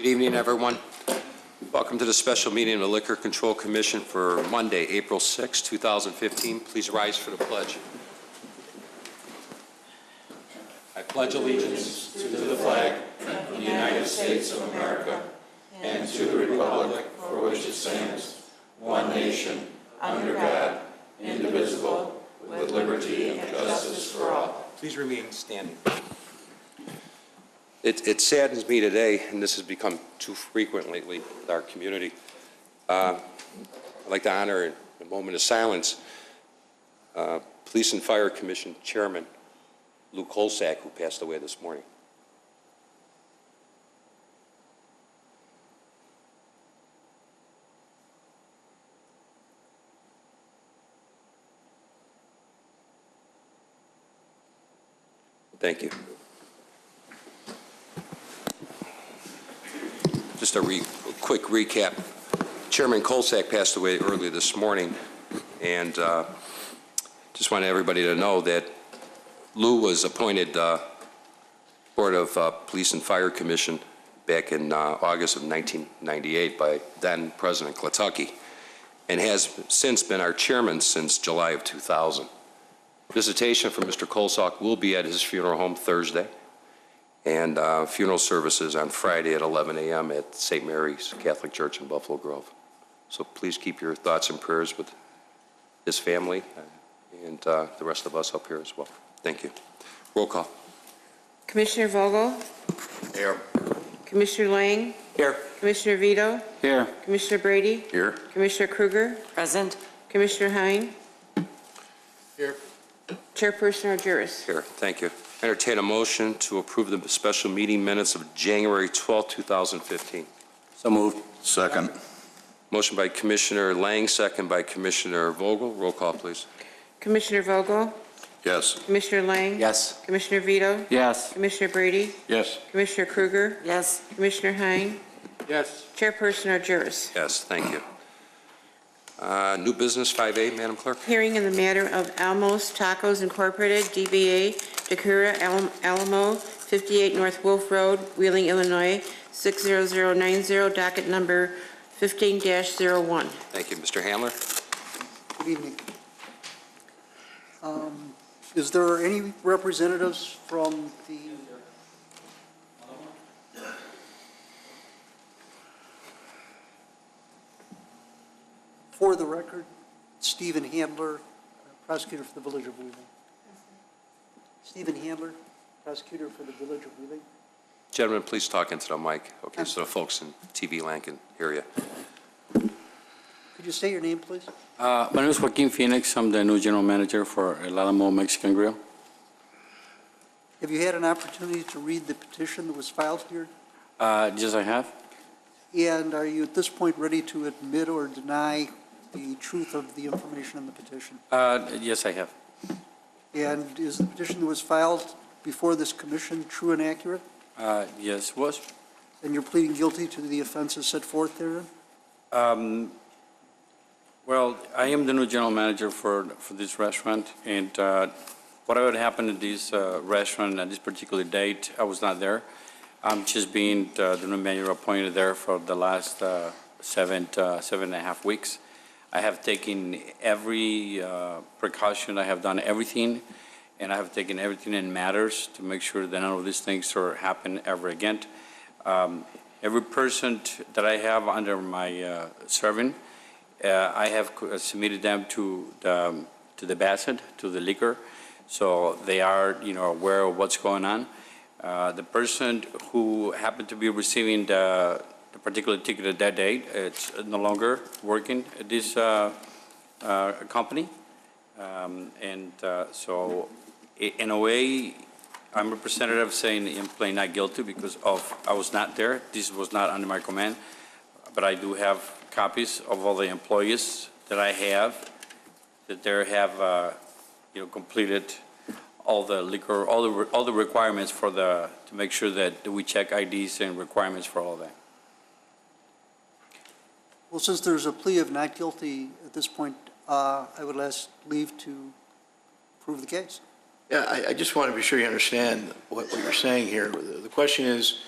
Good evening, everyone. Welcome to the special meeting of the Liquor Control Commission for Monday, April 6, 2015. Please rise for the pledge. I pledge allegiance to the flag of the United States of America and to the republic for which it stands, one nation, under God, indivisible, with liberty and justice for all. Please remain standing. It saddens me today, and this has become too frequent lately with our community. I'd like to honor in a moment of silence Police and Fire Commission Chairman Lou Kolsak, who passed away this morning. Thank you. Just a quick recap. Chairman Kolsak passed away early this morning, and just want everybody to know that Lou was appointed Board of Police and Fire Commission back in August of 1998 by then President Klatsky, and has since been our chairman since July of 2000. Visitation from Mr. Kolsak will be at his funeral home Thursday, and funeral services on Friday at 11 a.m. at St. Mary's Catholic Church in Buffalo Grove. So please keep your thoughts and prayers with his family and the rest of us up here as well. Thank you. Roll call. Commissioner Vogel? Here. Commissioner Lang? Here. Commissioner Vito? Here. Commissioner Brady? Here. Commissioner Kruger? Present. Commissioner Hein? Here. Chairperson Argyris? Here. Thank you. Entertain a motion to approve the special meeting minutes of January 12, 2015. So moved. Second. Motion by Commissioner Lang, second by Commissioner Vogel. Roll call, please. Commissioner Vogel? Yes. Commissioner Lang? Yes. Commissioner Vito? Yes. Commissioner Brady? Yes. Commissioner Kruger? Yes. Commissioner Hein? Yes. Chairperson Argyris? Yes, thank you. New business 5A, Madam Clerk. Hearing in the matter of Almost Tacos Incorporated, DBA Takura Alamo, 58 North Wolf Road, Wheeling, Illinois, 60090, docket number 15-01. Thank you. Mr. Handler. Good evening. Is there any representatives from the For the record, Stephen Handler, prosecutor for the Village of Wheeling. Stephen Handler, prosecutor for the Village of Wheeling. Gentlemen, please talk into the mic, okay, so the folks in TV land can hear you. Could you state your name, please? My name is Joaquin Phoenix. I'm the new general manager for El Alamo Mexican Grill. Have you had an opportunity to read the petition that was filed here? Yes, I have. And are you at this point ready to admit or deny the truth of the information in the petition? Yes, I have. And is the petition that was filed before this commission true and accurate? Yes, was. And you're pleading guilty to the offenses set forth therein? Well, I am the new general manager for this restaurant, and whatever happened at this restaurant at this particular date, I was not there. I'm just being the new manager appointed there for the last 7.5 weeks. I have taken every precaution. I have done everything, and I have taken everything in matters to make sure that none of these things happen ever again. Every person that I have under my serving, I have submitted them to the BASID, to the liquor, so they are, aware of what's going on. The person who happened to be receiving the particular ticket at that date, it's no longer working at this company, so in a way, I'm representative saying I'm playing not guilty because I was not there. This was not under my command, but I do have copies of all the employees that I have that they have completed all the liquor, all the requirements for to make sure that we check IDs and requirements for all that. Well, since there's a plea of not guilty at this point, I would ask leave to prove the case. Yeah, I just want to be sure you understand what you're saying here. The question is,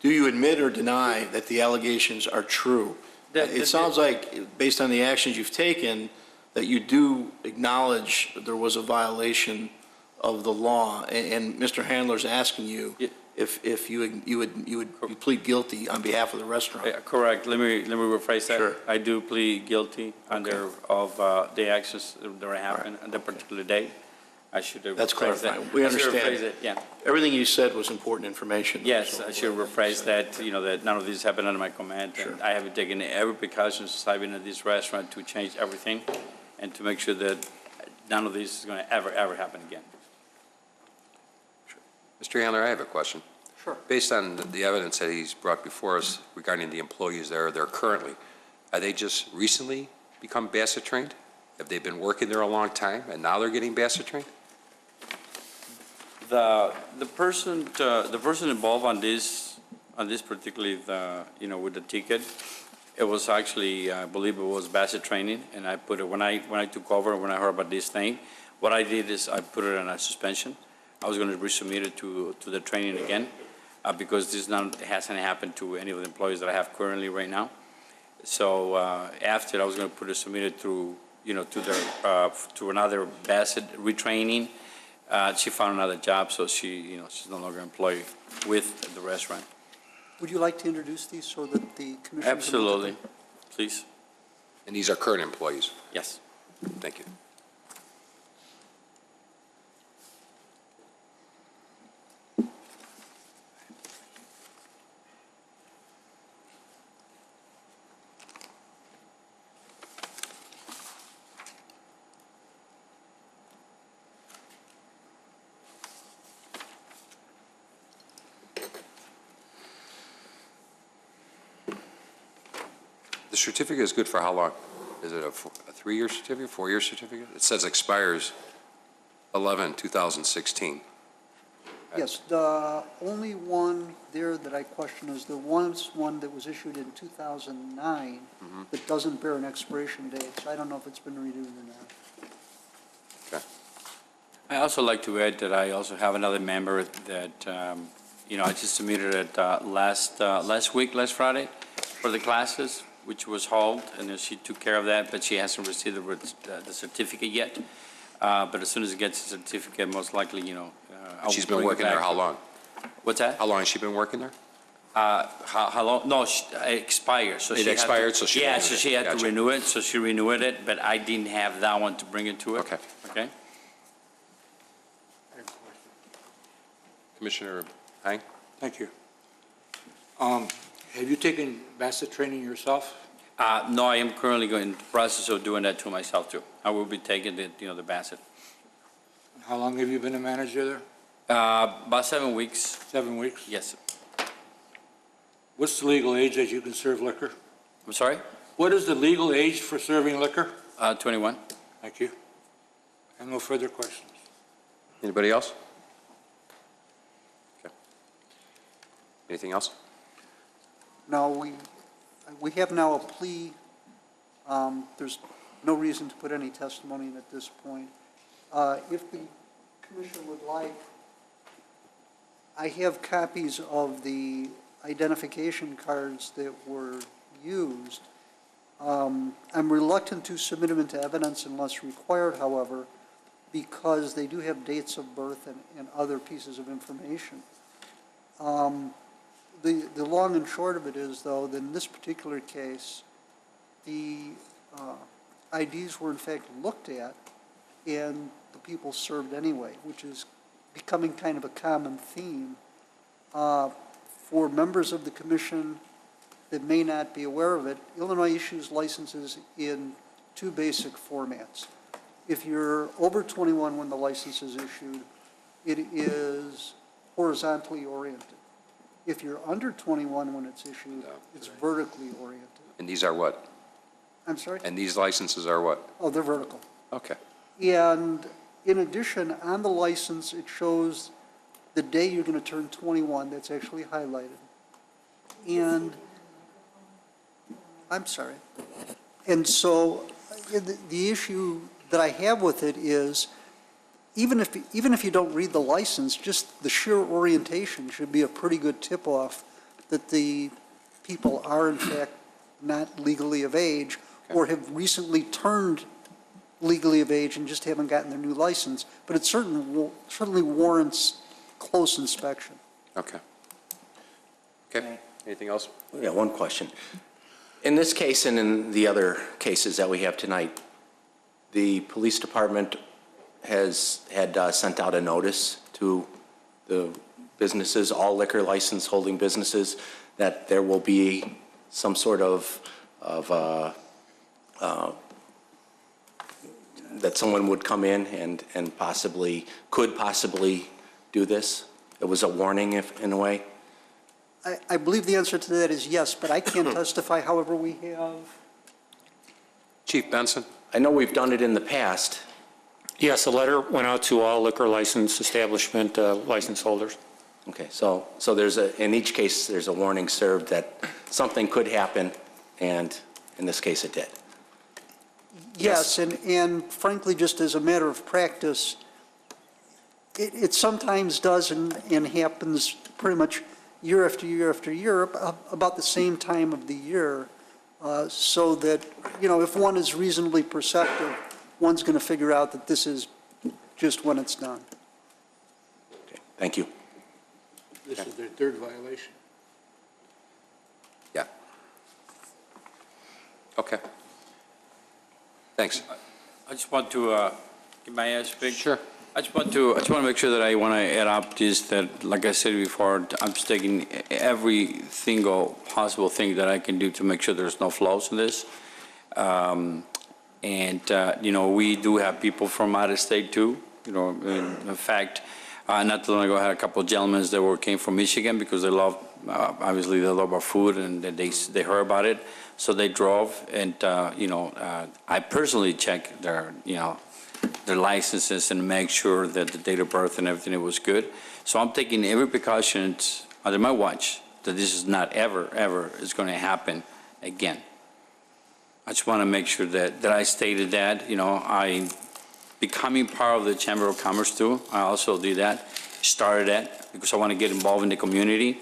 do you admit or deny that the allegations are true? It sounds like, based on the actions you've taken, that you do acknowledge there was a violation of the law, and Mr. Handler's asking you Yeah. if you would plead guilty on behalf of the restaurant. Correct. Let me rephrase that. Sure. I do plead guilty under of the actions that happened on that particular day. I should have That's rephrased that. clarifying. We I should understand. rephrase it, yeah. Everything you said was important information. Yes, so- I should rephrase that, that none of this happened under my command. And I have taken every precaution since I've been at this restaurant to change everything and to make sure that none of this is going to ever happen again. Mr. Handler, I have a question. Sure. Based on the evidence that he's brought before us regarding the employees there currently, are they just recently become Bassett trained? Have they been working there a long time and now they're getting Bassett trained? The person involved on this particularly, with the ticket, it was actually, I believe it was Bassett training, and I put it, when I took over, when I heard about this thing, what I did is I put it on a suspension. I was going to resubmit it to the training again, because this hasn't happened to any of the employees that I have currently right now. So after, I was going to submit it through, to another Bassett retraining. She found another job, so she's no longer employed with the restaurant. Would you like to introduce these so that the commission? can look at Absolutely. them? Please. And these are current employees? Yes. Thank you. The certificate is good for how long? Is it a 3-year certificate, 4-year certificate? It says expires 11/2016. Yes, the only one there that I question is the one that was issued in 2009 that doesn't bear an expiration date, so I don't know if it's been renewed or not. I also like to add that I also have another member that, I just submitted it last Friday for the classes, which was held, and then she took care of that, but she hasn't received the certificate yet. But as soon as it gets the certificate, most likely, I'll She's been bring it working there back. how long? What's that? How long has she been working there? How long? No, it expired, so It she had to- expired, so she Yeah, renewed so it. she had to Gotcha. renew it, so she renewed it, but I didn't have that one to bring it to her. Okay. Okay? Commissioner Hang? Thank you. Have you taken Bassett training yourself? No, I am currently in the process of doing that to myself too. I will be taking the Bassett. How long have you been a manager there? About 7 weeks, 7 weeks? yes. What's the legal age that you can serve liquor? I'm sorry? What is the legal age for serving liquor? 21. Thank you. And no further questions. Anybody else? Okay. Anything else? Now, we have now a plea. There's no reason to put any testimony in at this point. If the commission would like, I have copies of the identification cards that were used. I'm reluctant to submit them into evidence unless required, however, because they do have dates of birth and other pieces of information. The long and short of it is, though, that in this particular case, the IDs were in fact looked at and the people served anyway, which is becoming kind of a common theme. For members of the commission that may not be aware of it, Illinois issues licenses in 2 basic formats. If you're over 21 when the license is issued, it is horizontally oriented. If you're under 21 when it's issued, it's vertically oriented. And these are what? I'm sorry? And these licenses are what? Oh, they're vertical. Okay. And in addition, on the license, it shows the day you're going to turn 21. That's actually highlighted. And, I'm sorry. And so the issue that I have with it is, even if you don't read the license, just the sheer orientation should be a pretty good tip-off that the people are in fact not legally of age or have recently turned legally of age and just haven't gotten their new license, but it certainly warrants close inspection. Okay. Okay, anything else? Yeah, one question. In this case and in the other cases that we have tonight, the police department had sent out a notice to the businesses, all liquor license holding businesses, that there will be some sort of that someone would come in and could possibly do this? It was a warning in a way? I believe the answer to that is yes, but I can't testify. However, we have, Chief Benson? I know we've done it in the past. Yes, a letter went out to all liquor license establishment license holders. Okay, so in each case, there's a warning served that something could happen, and in this case, it did. yes, and frankly, just as a matter of practice, it sometimes does and happens pretty much year after year after year, about the same time of the year, so that, if one is reasonably perceptive, one's going to figure out that this is just when it's done. Okay, thank you. This is their third violation. Yeah. Okay. Thanks. I just want to, can I speak? Sure. I just want to make sure that I want to add up this, that, like I said before, I'm just taking every single possible thing that I can do to make sure there's no flaws in this. We do have people from out of state too. In fact, not too long ago, I had a couple of gentlemen that came from Michigan because they love, obviously they love our food and they heard about it. So they drove and, I personally checked their licenses and make sure that the date of birth and everything was good. So I'm taking every precaution under my watch that this is not ever is going to happen again. I just want to make sure that I stated that, I becoming part of the Chamber of Commerce too. I also did that, started that because I want to get involved in the community.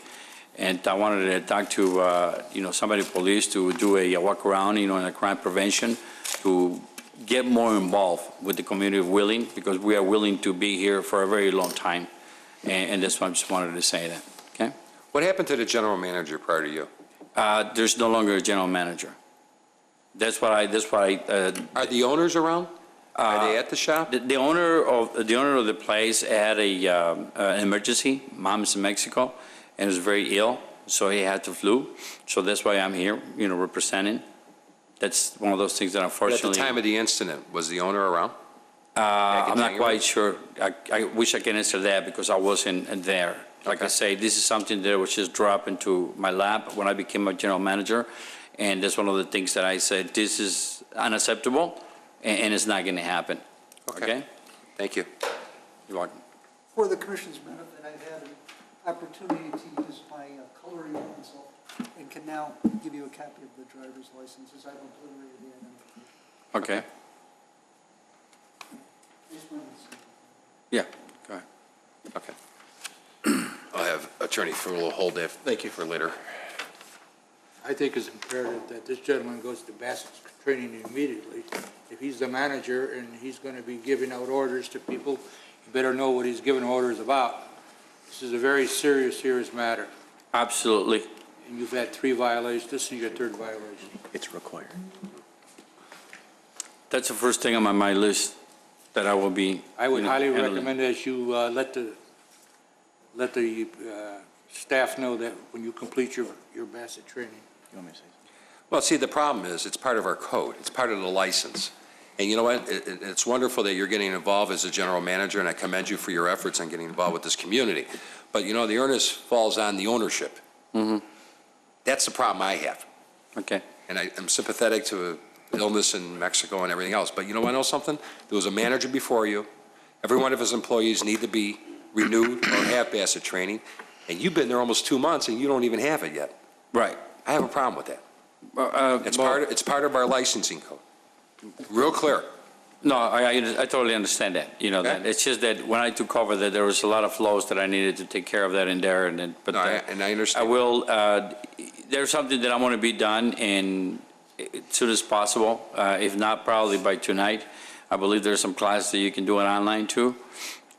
And I wanted to talk to, somebody police to do a walk around, in a crime prevention, to get more involved with the community of Wheeling, because we are willing to be here for a very long time. And that's why I just wanted to say that, okay? What happened to the general manager prior to you? There's no longer a general manager. That's what I Are the owners around? Are they at the shop? the owner of the place had an emergency. Mom's in Mexico and was very ill, so he had to flew. So that's why I'm here, representing. That's one of those things that At unfortunately. the time of the incident, was the owner around? I'm not January? quite sure. I wish I can answer that because I wasn't there. Like I say, this is something that was just dropped into my lap when I became a general manager. And that's one of the things that I said, this is unacceptable and it's not going to happen. Okay? Thank you. You're welcome. For the commission's benefit, I've had an opportunity to use my coloring pencil and can now give you a copy of the driver's licenses. I've obliterated the identification. Okay. Just wanted to see. Yeah, go ahead. Okay. I'll have Attorney Frulo hold that. Thank you. For later. I think it's imperative that this gentleman goes to Bassett's training immediately. If he's the manager and he's going to be giving out orders to people, you better know what he's giving orders about. This is a very serious matter. Absolutely. And you've had 3 violations. This is your 3rd violation. It's required. That's the first thing on my list that I will be. I would highly handling. recommend that you let the staff know that when you complete your Bassett training. You want me to say something? Well, see, the problem is, it's part of our code. It's part of the license. And you know what? It's wonderful that you're getting involved as a general manager, and I commend you for your efforts on getting involved with this community. But, the onus falls on the ownership. Mm-hmm. That's the problem I have. Okay. And I'm sympathetic to illness in Mexico and everything else. But you know something? There was a manager before you. Every one of his employees need to be renewed or have Bassett training. And you've been there almost 2 months, and you don't even have it yet. Right. I have a problem with that. It's part of our licensing code. Real clear. No, I totally understand that, you know, that. Okay. It's just that when I took over, that there was a lot of flows that I needed to take care of that in there, and then, but. No, and I understand. I will, there's something that I want to be done in, as soon as possible, if not probably by tonight. I believe there's some classes that you can do it online too.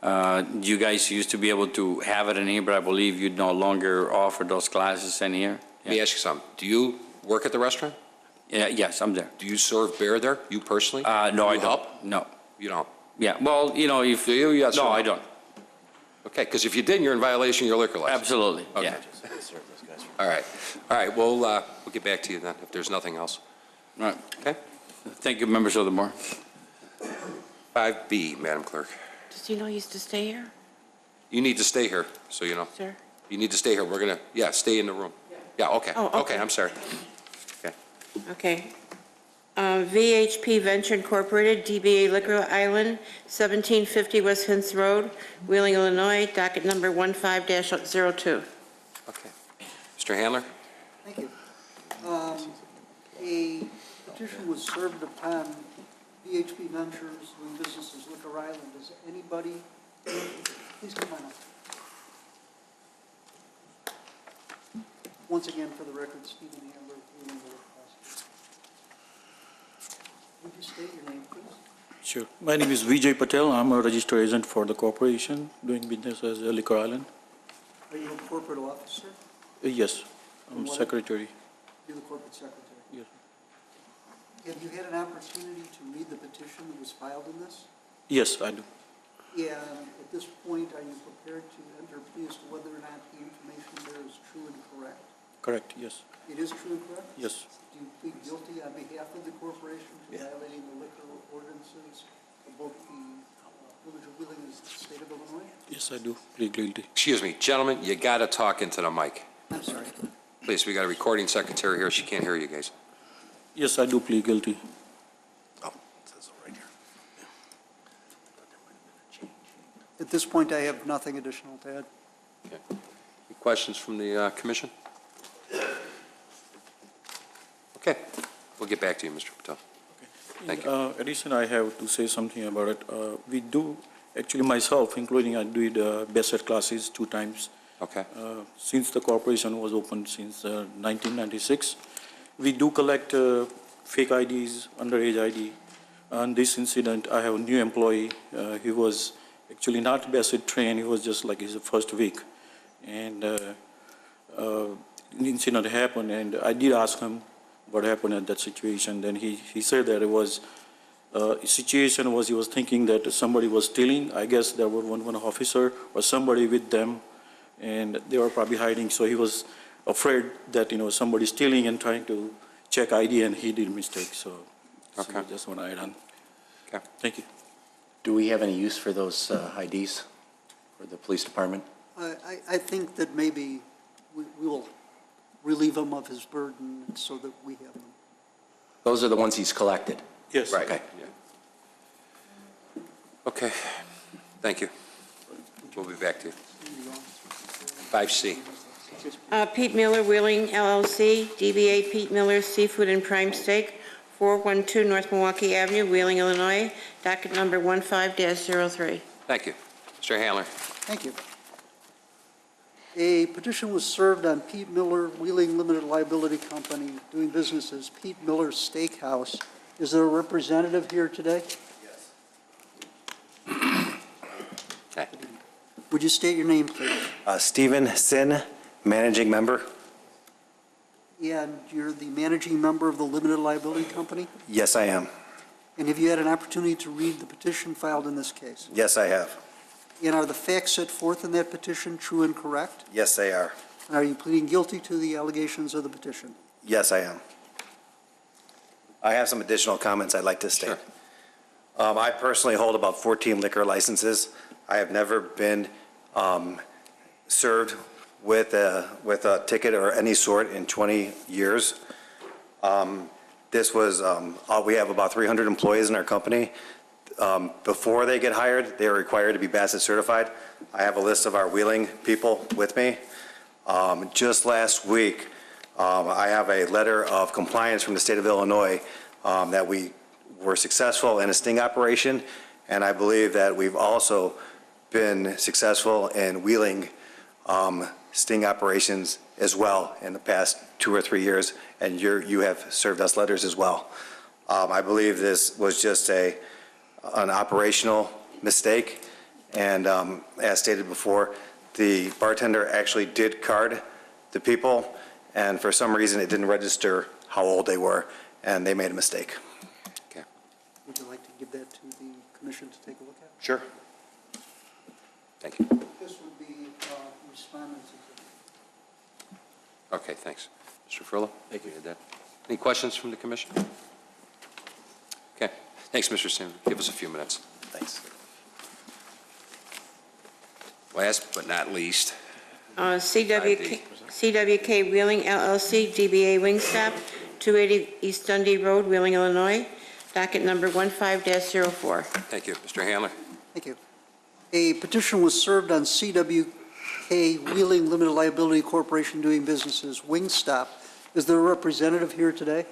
You guys used to be able to have it in here, but I believe you no longer offer those classes in here. Let me ask you something. Do you work at the restaurant? Yeah, yes, I'm there. Do you serve beer there, you personally? No, I You don't. help? No. You don't? Yeah, well, you know, if. Do you? Yes or No, no? I don't. Okay, because if you didn't, you're in violation of your liquor license. Absolutely, Okay. yeah. All right. All right, we'll get back to you then if there's nothing else. All right. Okay? Thank you, members of the board. 5B, Madam Clerk. Does he know he used to stay here, You need to stay here, so you know. sir? You need to stay here. We're going to, yeah, stay in the room. Yeah, okay. Oh, okay. Okay, I'm sorry. Okay. VHP Venture Incorporated, DBA Liquor Island, 1750 West Hints Road, Wheeling, Illinois, docket number 15-02. Okay. Mr. Handler? Thank you. A petition was served upon VHP Ventures doing business as Liquor Island. Does anybody, please come on up. Once again, for the record, Stephen Handler, Wheeling, Illinois. Would you state your name, please? Sure. My name is Vijay Patel. I'm a registered agent for the corporation doing business as Liquor Island. Are you a corporate officer? Yes, I'm What? secretary. You're the corporate secretary. Yes. Have you had an opportunity to read the petition that was filed in this? Yes, I do. And at this point, are you prepared to enter a plea as to whether or not the information there is true and correct? Correct, yes. It is true and correct? Yes. Do you plead guilty on behalf of the corporation to violating the liquor ordinances of both the village of Wheeling and the state of Illinois? Yes, I do. Plead guilty. Excuse me, gentlemen, you got to talk into the mic. I'm sorry. Please, we got a recording secretary here. She can't hear you guys. Yes, I do plead guilty. At this point, I have nothing additional to add. Okay. Any questions from the commission? Okay, we'll get back to you, Mr. Patel. Thank you. Addition, I have to say something about it. We do, actually myself, including I did BSET classes 2 times. Okay, Since the corporation was opened since 1996, we do collect fake IDs, underage ID. On this incident, I have a new employee. He was actually not BSET trained, he was just like his first week. And the incident happened, and I did ask him what happened at that situation. Then he said that it was, situation was he was thinking that somebody was stealing. I guess there was one officer or somebody with them, and they were probably hiding. So he was afraid that, somebody's stealing and trying to check ID, and he did mistake. So Okay. just want to add on. okay. Thank you. Do we have any use for those IDs for the police department? I think that maybe we will relieve him of his burden so that we have them. Those are the ones he's collected? Yes. Right. Okay. Okay, thank you. We'll be back to you. 5C. Pete Miller Wheeling LLC, DBA Pete Miller Seafood and Prime Steak, 412 North Milwaukee Avenue, Wheeling, Illinois, docket number 15-03. Thank you. Mr. Handler? Thank you. A petition was served on Pete Miller Wheeling Limited Liability Company doing business as Pete Miller Steakhouse. Is there a representative here today? Okay. Would you state your name, please? Stephen Sin, Managing Member. And you're the managing member of the limited liability company? Yes, I am. And have you had an opportunity to read the petition filed in this case? Yes, I have. And are the facts set forth in that petition true and correct? Yes, they are. And are you pleading guilty to the allegations of the petition? Yes, I am. I have some additional comments I'd like to state. Sure. I personally hold about 14 liquor licenses. I have never been served with a ticket or any sort in 20 years. This was, we have about 300 employees in our company. Before they get hired, they are required to be BASSET certified. I have a list of our Wheeling people with me. Just last week, I have a letter of compliance from the state of Illinois that we were successful in a sting operation, and I believe that we've also been successful in wheeling sting operations as well in the past 2 or 3 years, and you have served us letters as well. I believe this was just an operational mistake, and as stated before, the bartender actually did card the people, and for some reason it didn't register how old they were, and they made a mistake. Would you like to give that to the commission to take a look at? Sure. Thank you. This would be respondents. Okay, thanks. Mr. Frillo? Thank you. Any questions from the commission? Okay. Thanks, Mr. Sim. Give us a few minutes. Thanks. Last but not least, CWK Wheeling LLC, DBA Wingstop, 280 East Dundee Road, Wheeling, Illinois, docket number 15-04. thank you. Mr. Handler? Thank you. A petition was served on CWK Wheeling Limited Liability Corporation doing business as Wingstop. Is there a representative here today?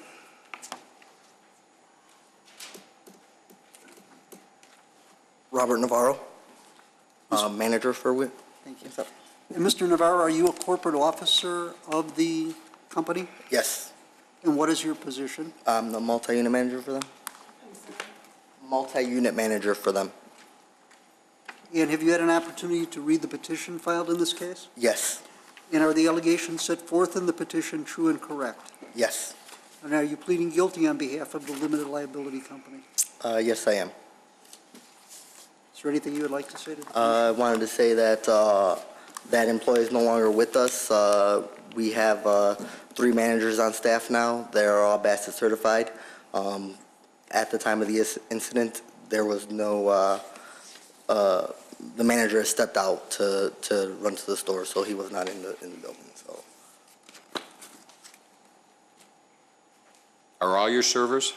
Robert Navarro, manager for WIT. Thank you. And Mr. Navarro, are you a corporate officer of the company? Yes, And what is your position? I'm the multi-unit manager for them. Multi-unit manager for them. And have you had an opportunity to read the petition filed in this case? Yes, And are the allegations set forth in the petition true and correct? yes, And are you pleading guilty on behalf of the limited liability company? yes, I am. Is there anything you would like to say to the commission? I wanted to say that that employee is no longer with us. We have 3 managers on staff now. They're all Bassett certified. At the time of the incident, there was no, the manager has stepped out to run to the store, so he was not in the building, so. Are all your servers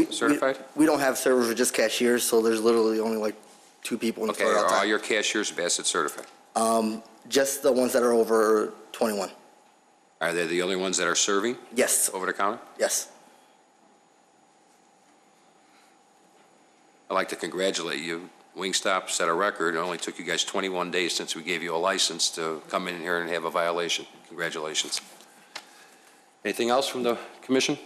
certified? We don't have servers, we're just cashiers, so there's literally only like 2 people in the Okay, store all are the all time. your cashiers Bassett certified? Just the ones that are over 21. Are they the only ones that are serving Yes, over the counter? yes. I'd like to congratulate you. Wingstop set a record. It only took you guys 21 days since we gave you a license to come in here and have a violation. Congratulations. Anything else from the commission?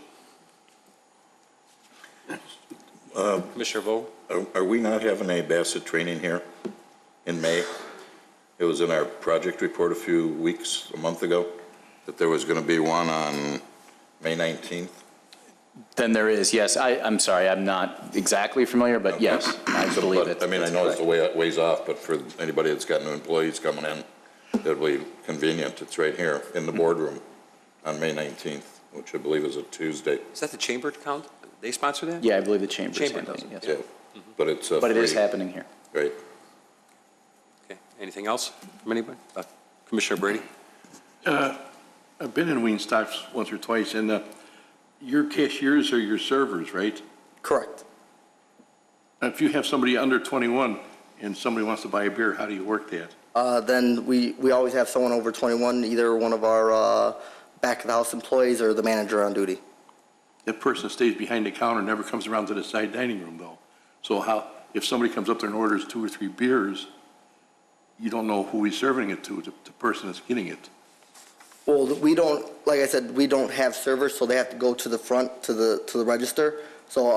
Commissioner Vogel? Are we not having a Bassett training here in May? It was in our project report a month ago, that there was going to be one on May 19th. Then there is, yes. I'm sorry, I'm not exactly familiar, but yes, I believe it. I mean, I know it's a ways off, but for anybody that's got new employees coming in, that'll be convenient. It's right here in the boardroom on May 19th, which I believe is a Tuesday. Is that the chamber count? They sponsor that? Yeah, I believe the chamber is Chamber handling it, does yes. Yeah, but it's But it is free. happening here. Great. Okay. Anything else from anybody? Commissioner Brady? I've been in Wingstops once or twice, and your cashiers are your servers, right? Correct. If you have somebody under 21 and somebody wants to buy a beer, how do you work that? Then we always have someone over 21, either one of our back-of-the-house employees or the manager on duty. That person stays behind the counter, never comes around to the side dining room, though. So how, if somebody comes up there and orders 2 or 3 beers, you don't know who he's serving it to, the person that's getting it. Well, we don't, like I said, we don't have servers, so they have to go to the front, to the register. So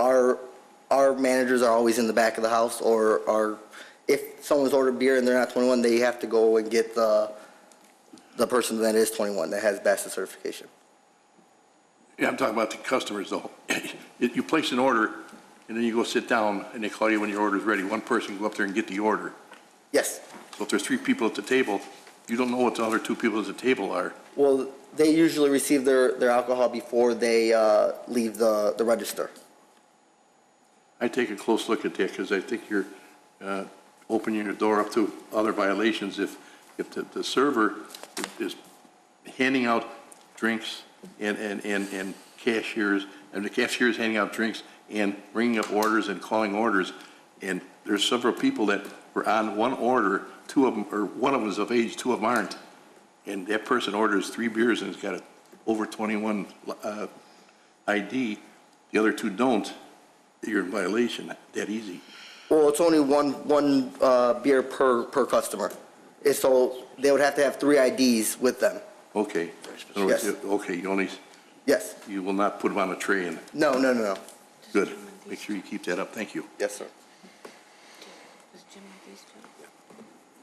our managers are always in the back of the house, or if someone's ordered beer and they're not 21, they have to go and get the person that is 21, that has Bassett certification. Yeah, I'm talking about the customers, though. You place an order, and then you go sit down, and they call you when your order's ready. One person can go up there and get the order. Yes. So if there's 3 people at the table, you don't know what the other 2 people at the table are. Well, they usually receive their alcohol before they leave the register. I take a close look at that because I think you're opening your door up to other violations if the server is handing out drinks and cashiers, and the cashier is handing out drinks and bringing up orders and calling orders, and there's several people that were on one order, 2 of them, or one of them is of age, 2 of them aren't, and that person orders 3 beers and has got an over 21 ID, the other 2 don't, you're in violation that easy. Well, it's only one beer per customer. So they would have to have 3 IDs with them. Okay. In other words, Yes. Okay, Yes. you will not put them on a tray and, No. good. Make sure you keep that up. Thank you. Yes, sir.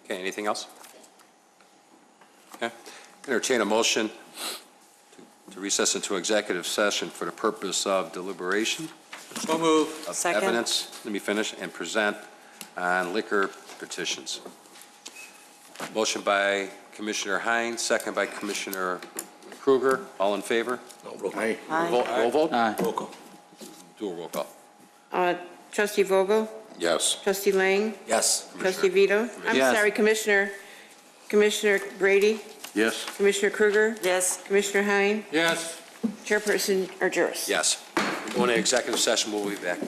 Okay, anything else? Okay. Entertain a motion to recess into executive session for the purpose of deliberation. So move. Of Second. evidence, let me finish, and present on liquor petitions. Motion by Commissioner Hines, second by Commissioner Kruger. All in favor? Aye. Roll vote? Aye. Do a roll call. Trustee Vogel? Yes. Trustee Lang? Yes. Trustee Vito? I'm Yes. sorry, Commissioner Brady? Yes? Commissioner Kruger? Yes. Commissioner Hein? Yes. Chairperson Argyros? Yes. Going to executive session, we'll be back.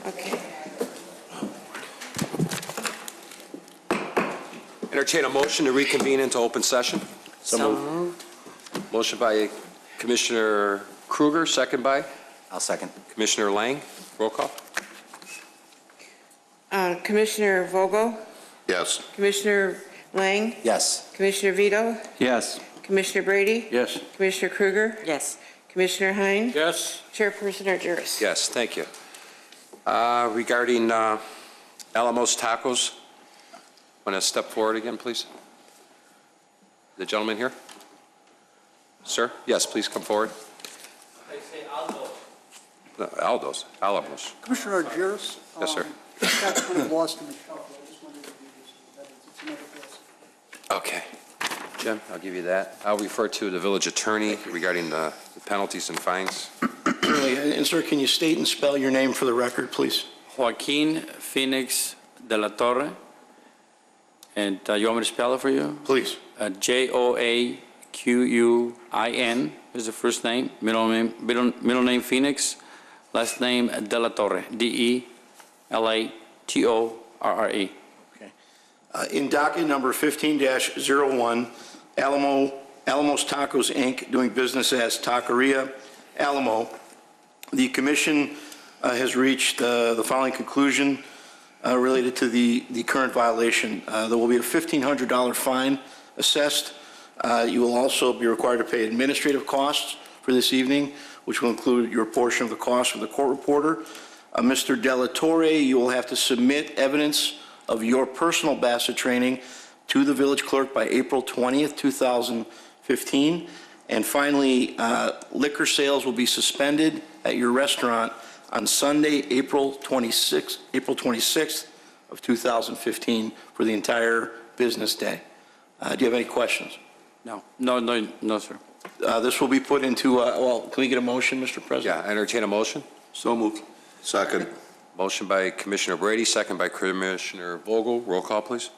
Okay. Entertain a motion to reconvene into open session. So moved. Motion by Commissioner Kruger, second by I'll second. Commissioner Lang. Roll call. Commissioner Vogel, Yes. Commissioner Lang, Yes. Commissioner Vito, Yes. Commissioner Brady, Yes. Commissioner Kruger. Yes. Commissioner Hein. Yes? Chairperson Argyros. Yes, thank you. Regarding Alamos Tacos, want to step forward again, please? The gentleman here? Sir? Yes, please come forward. I say Aldo. No, Alamos. Commissioner Argyros? Yes, sir. Got kind of lost in the shuffle. I just wanted to do this. It's another blessing. Okay. Jim, I'll give you that. I'll refer to the village attorney regarding the penalties and fines. And sir, can you state and spell your name for the record, please? Joaquin Phoenix de la Torre. And you want me to spell it for you? Please. Joaquin is the first name, middle name Phoenix, last name de la Torre, DeLatorre. In docket number 15-01, Alamos Tacos, Inc., doing business as Taqueria Alamo, the commission has reached the following conclusion related to the current violation. There will be a $1,500 fine assessed. You will also be required to pay administrative costs for this evening, which will include your portion of the cost for the court reporter. Mr. De La Torre, you will have to submit evidence of your personal BASSET training to the village clerk by April 20th, 2015. And finally, liquor sales will be suspended at your restaurant on Sunday, April 26th of 2015 for the entire business day. Do you have any questions? No, sir. This will be put into, well, can we get a motion, Mr. President? Yeah, entertain a motion. So moved. Second. Motion by Commissioner Brady, second by Commissioner Vogel. Roll call, please.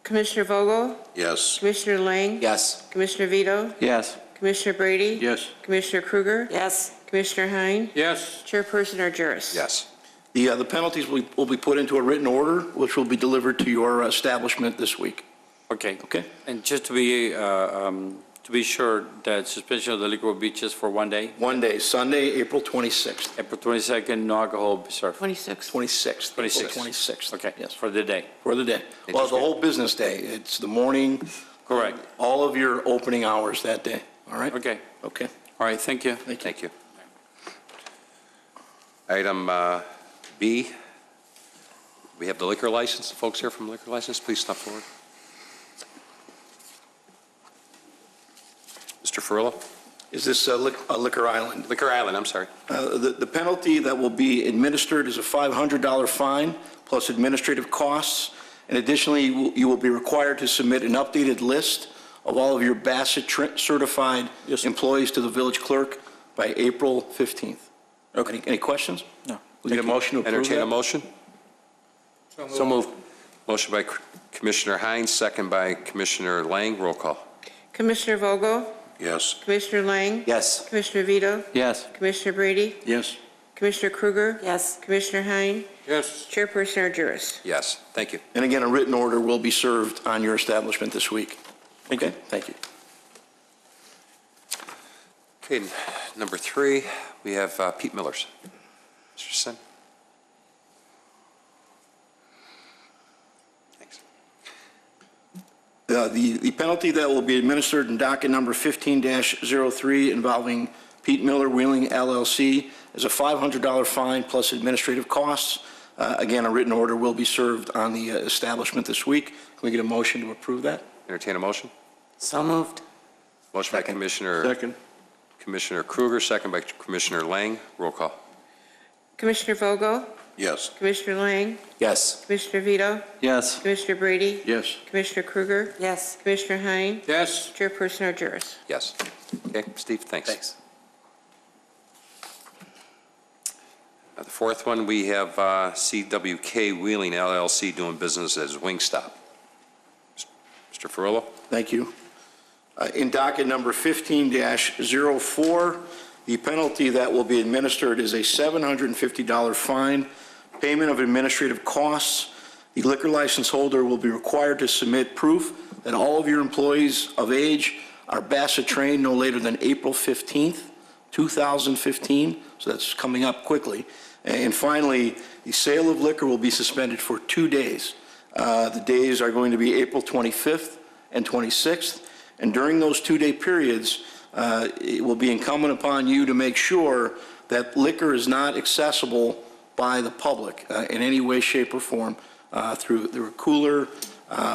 Commissioner Vogel, Yes. Commissioner Lang, Yes. Commissioner Vito, Yes. Commissioner Brady, Yes. Commissioner Kruger. Yes. Commissioner Hein. Yes? Chairperson Argyros. Yes. The penalties will be put into a written order, which will be delivered to your establishment this week. Okay. Okay? And just to be sure that suspension of the liquor will be just for one day, One day, Sunday, April 26th. April 22nd, no alcohol will be served. 26. 26th. April 26th. 26th. Okay, Yes, for the day. for the day. Well, the whole business day. It's the morning, Correct. all of your opening hours that day. All right? Okay. Okay. All right, thank you. Thank you. Item B, we have the liquor license. The folks here from liquor license, please step forward. Mr. Ferrillo? Is this a Liquor Island? Liquor Island, I'm sorry. The penalty that will be administered is a $500 fine plus administrative costs. And additionally, you will be required to submit an updated list of all of your BASSET certified employees to the village clerk by April 15th. Okay. Any questions? No. We get a motion to approve Entertain a that? motion? So moved. Motion by Commissioner Hines, second by Commissioner Lang. Roll call. Commissioner Vogel, Yes. Commissioner Lang, Yes. Commissioner Vito, Yes. Commissioner Brady, Yes. Commissioner Kruger. Yes. Commissioner Hein. Yes? Chairperson Argyros. Yes, thank you. And again, a written order will be served on your establishment this week. Okay, thank you. Okay, number 3, we have Pete Millers. Mr. Sin. Thanks. The penalty that will be administered in docket number 15-03 involving Pete Miller Wheeling LLC is a $500 fine plus administrative costs. Again, a written order will be served on the establishment this week. Can we get a motion to approve that? Entertain a motion. So moved. Motion by Commissioner Kruger, second by Commissioner Lang. Roll call. Commissioner Vogel, Yes. Commissioner Lang, Yes. Commissioner Vito, Yes. Commissioner Brady, Yes. Commissioner Kruger. Yes. Commissioner Hein. Yes? Chairperson Argyros. Yes. Okay, Steve, thanks. Thanks. The fourth one, we have CWK Wheeling LLC doing business as Wingstop. Mr. Ferrillo? Thank you. In docket number 15-04, the penalty that will be administered is a $750 fine, payment of administrative costs. The liquor license holder will be required to submit proof that all of your employees of age are Bassett trained no later than April 15th, 2015, so that's coming up quickly. And finally, the sale of liquor will be suspended for 2 days. The days are going to be April 25th and 26th, and during those 2-day periods, it will be incumbent upon you to make sure that liquor is not accessible by the public in any way, shape, or form through a cooler,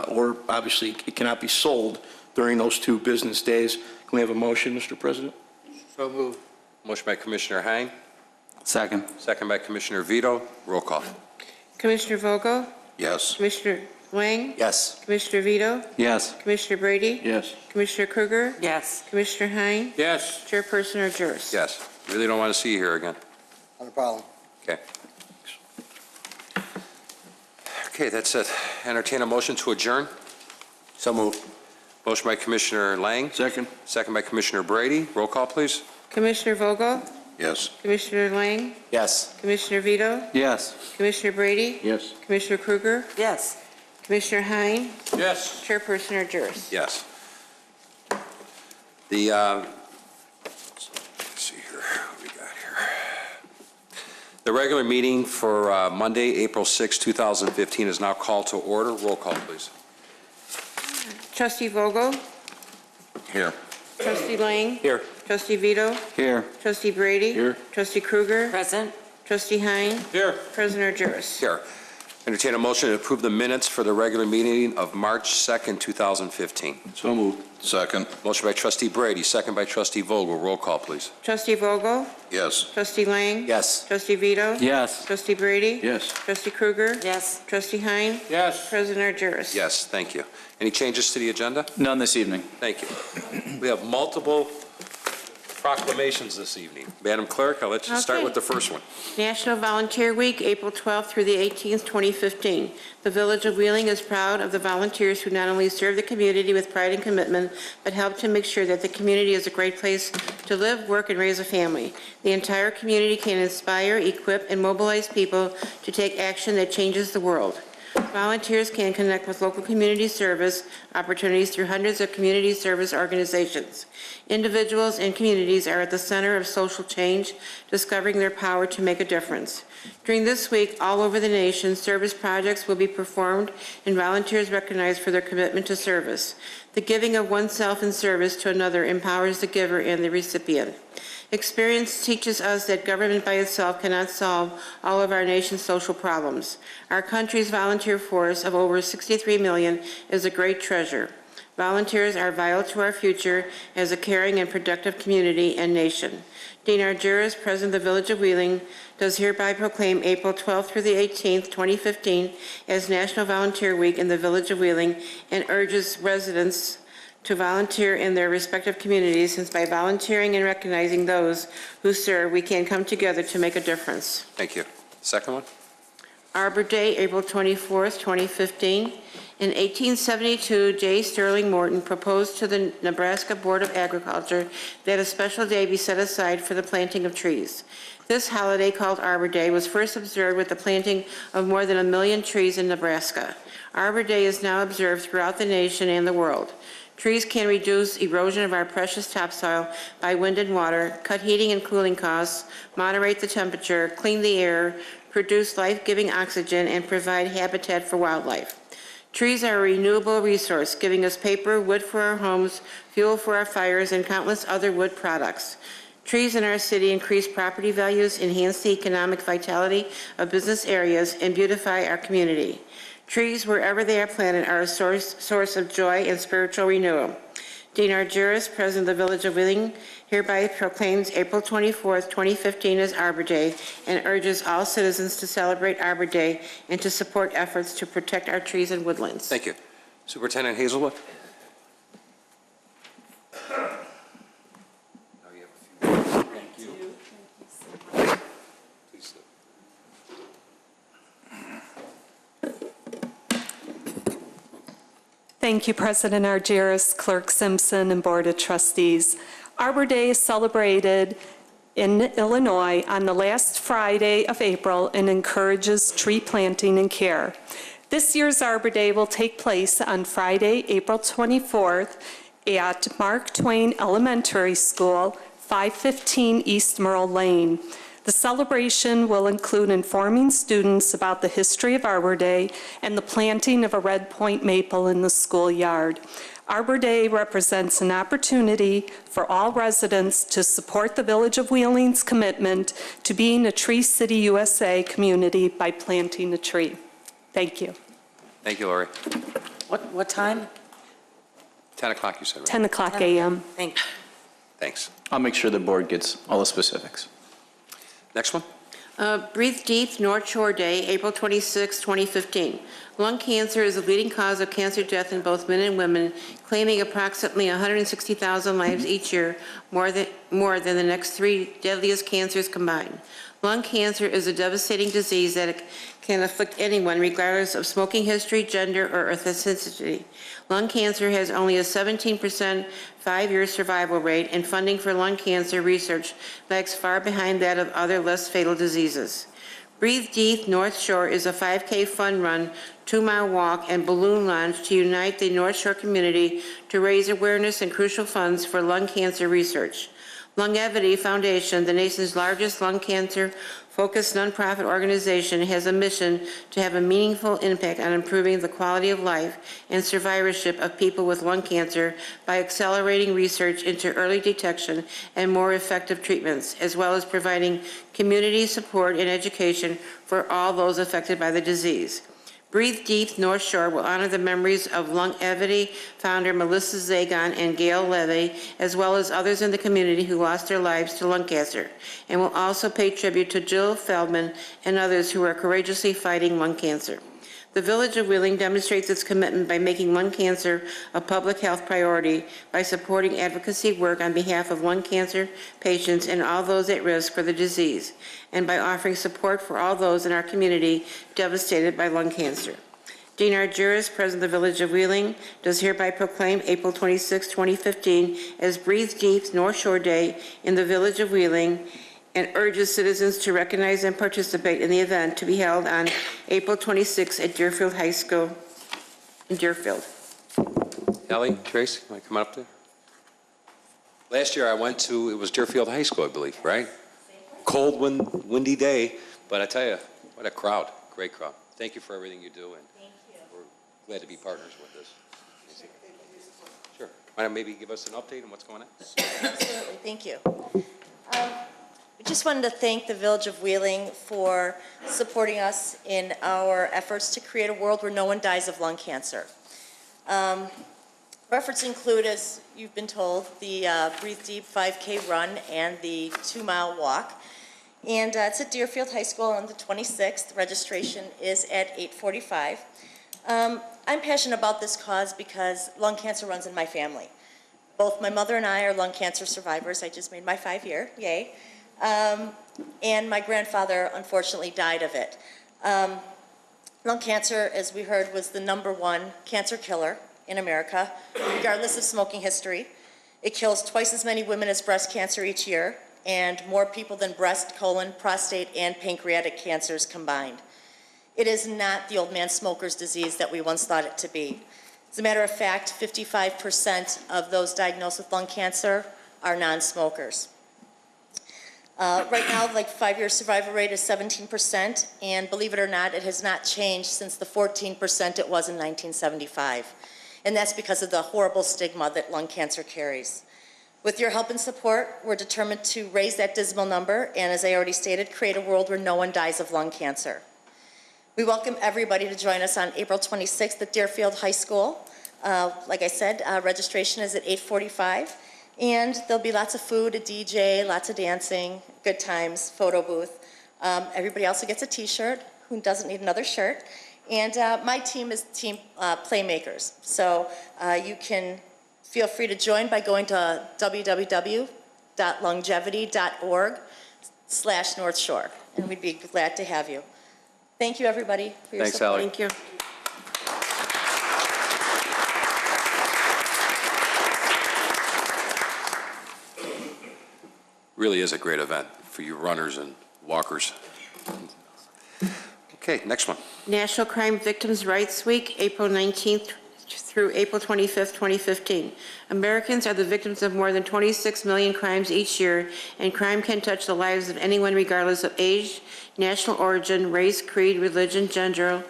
or obviously it cannot be sold during those 2 business days. Can we have a motion, Mr. President? So moved. Motion by Commissioner Hein, Second. second by Commissioner Vito. Roll call. Commissioner Vogel? Yes. Commissioner Lang? Yes. Commissioner Vito? Yes. Commissioner Brady? Yes. Commissioner Kruger? Yes. Commissioner Hein? Yes. Chairperson Argyros? Yes. Really don't want to see you here again. Not a problem. Okay. Okay, that's it. Entertain a motion to adjourn. So moved. Motion by Commissioner Lang, Second? second by Commissioner Brady. Roll call, please. Commissioner Vogel? Yes. Commissioner Lang? Yes. Commissioner Vito? Yes. Commissioner Brady? Yes. Commissioner Kruger? Yes. Commissioner Hein? Yes. Chairperson Argyros? Yes. The, let's see here, what we got here. The regular meeting for Monday, April 6, 2015 is now called to order. Roll call, please. Trustee Vogel? Here. Trustee Lang? Here. Trustee Vito? Here. Trustee Brady? Here. Trustee Kruger? Present. Trustee Hein? Here. President Argyros? Here. Entertain a motion to approve the minutes for the regular meeting of March 2nd, 2015. So moved. Second. Motion by Trustee Brady, second by Trustee Vogel. Roll call, please. Trustee Vogel? Yes. Trustee Lang? Yes. Trustee Vito? Yes. Trustee Brady? Yes. Trustee Kruger? Yes. Trustee Hein? Yes. President Argyros? Yes, thank you. Any changes to the agenda? None this evening. Thank you. We have multiple proclamations this evening. Madam Clerk, I'll let you start Okay. with the first one. National Volunteer Week, April 12th through the 18th, 2015. The Village of Wheeling is proud of the volunteers who not only serve the community with pride and commitment, but help to make sure that the community is a great place to live, work, and raise a family. The entire community can inspire, equip, and mobilize people to take action that changes the world. Volunteers can connect with local community service opportunities through hundreds of community service organizations. Individuals and communities are at the center of social change, discovering their power to make a difference. During this week, all over the nation, service projects will be performed and volunteers recognized for their commitment to service. The giving of oneself in service to another empowers the giver and the recipient. Experience teaches us that government by itself cannot solve all of our nation's social problems. Our country's volunteer force of over 63 million is a great treasure. Volunteers are vital to our future as a caring and productive community and nation. Dean Argyros, President of the Village of Wheeling, does hereby proclaim April 12th through the 18th, 2015 as National Volunteer Week in the Village of Wheeling and urges residents to volunteer in their respective communities, since by volunteering and recognizing those who serve, we can come together to make a difference. Thank you. Second one? Arbor Day, April 24th, 2015. In 1872, J. Sterling Morton proposed to the Nebraska Board of Agriculture that a special day be set aside for the planting of trees. This holiday, called Arbor Day, was first observed with the planting of more than 1 million trees in Nebraska. Arbor Day is now observed throughout the nation and the world. Trees can reduce erosion of our precious topsoil by wind and water, cut heating and cooling costs, moderate the temperature, clean the air, produce life-giving oxygen, and provide habitat for wildlife. Trees are a renewable resource, giving us paper, wood for our homes, fuel for our fires, and countless other wood products. Trees in our city increase property values, enhance the economic vitality of business areas, and beautify our community. Trees, wherever they are planted, are a source of joy and spiritual renewal. Dean Argyros, President of the Village of Wheeling, hereby proclaims April 24th, 2015 as Arbor Day and urges all citizens to celebrate Arbor Day and to support efforts to protect our trees and woodlands. Thank you. Superintendent Hazelwood? Now you have a few minutes. Thank you. Please sit. Thank you, President Argyris, Clerk Simpson, and Board of Trustees. Arbor Day is celebrated in Illinois on the last Friday of April and encourages tree planting and care. This year's Arbor Day will take place on Friday, April 24th at Mark Twain Elementary School, 515 East Merle Lane. The celebration will include informing students about the history of Arbor Day and the planting of a red point maple in the schoolyard. Arbor Day represents an opportunity for all residents to support the Village of Wheeling's commitment to being a Tree City USA community by planting a tree. Thank you. Thank you, Lori. What time? 10 o'clock, you said, right? 10 o'clock a.m. Thanks. Thanks. I'll make sure the board gets all the specifics. Next one. Breathe Deep North Shore Day, April 26, 2015. Lung cancer is the leading cause of cancer death in both men and women, claiming approximately 160,000 lives each year, more than the next three deadliest cancers combined. Lung cancer is a devastating disease that can afflict anyone, regardless of smoking history, gender, or ethnicity. Lung cancer has only a 17% 5-year survival rate, and funding for lung cancer research lags far behind that of other less fatal diseases. Breathe Deep North Shore is a 5K fun run, 2-mile walk, and balloon launch to unite the North Shore community to raise awareness and crucial funds for lung cancer research. Longevity Foundation, the nation's largest lung cancer-focused nonprofit organization, has a mission to have a meaningful impact on improving the quality of life and survivorship of people with lung cancer by accelerating research into early detection and more effective treatments, as well as providing community support and education for all those affected by the disease. Breathe Deep North Shore will honor the memories of Longevity founder Melissa Zagon and Gail Levy, as well as others in the community who lost their lives to lung cancer, and will also pay tribute to Jill Feldman and others who are courageously fighting lung cancer. The Village of Wheeling demonstrates its commitment by making lung cancer a public health priority by supporting advocacy work on behalf of lung cancer patients and all those at risk for the disease, and by offering support for all those in our community devastated by lung cancer. Dean Argyris, President of the Village of Wheeling, does hereby proclaim April 26, 2015 as Breathe Deep North Shore Day in the Village of Wheeling, and urges citizens to recognize and participate in the event to be held on April 26 at Deerfield High School in Deerfield. Ellie, Trace, you want to come up there? Last year I went to, it was Deerfield High School, I believe, right? Cold, windy day, but I tell you, what a crowd, great crowd. Thank you for everything you do, and we're glad to be partners with this. Sure. Why don't maybe give us an update on what's going on? Absolutely, thank you. We just wanted to thank the Village of Wheeling for supporting us in our efforts to create a world where no one dies of lung cancer. Our efforts include, as you've been told, the Breathe Deep 5K run and the 2-mile walk. And it's at Deerfield High School on the 26th. Registration is at 8:45. I'm passionate about this cause because lung cancer runs in my family. Both my mother and I are lung cancer survivors. I just made my 5-year, yay. And my grandfather, unfortunately, died of it. Lung cancer, as we heard, was the #1 cancer killer in America, regardless of smoking history. It kills twice as many women as breast cancer each year, and more people than breast, colon, prostate, and pancreatic cancers combined. It is not the old man smoker's disease that we once thought it to be. As a matter of fact, 55% of those diagnosed with lung cancer are non-smokers. Right now, the 5-year survival rate is 17%, and believe it or not, it has not changed since the 14% it was in 1975. And that's because of the horrible stigma that lung cancer carries. With your help and support, we're determined to raise that dismal number, and as I already stated, create a world where no one dies of lung cancer. We welcome everybody to join us on April 26th at Deerfield High School. Like I said, registration is at 8:45. And there'll be lots of food, a DJ, lots of dancing, good times, photo booth. Everybody also gets a t-shirt. Who doesn't need another shirt? And my team is Team Playmakers. So you can feel free to join by going to www.longevity.org/North Shore. And we'd be glad to have you. Thank you, everybody, for your support. Thanks, Ellie. Thank you. really is a great event for you runners and walkers. Okay, next one. National Crime Victims' Rights Week, April 19th through April 25th, 2015. Americans are the victims of more than 26 million crimes each year, and crime can touch the lives of anyone regardless of age, national origin, race, creed, religion, gender,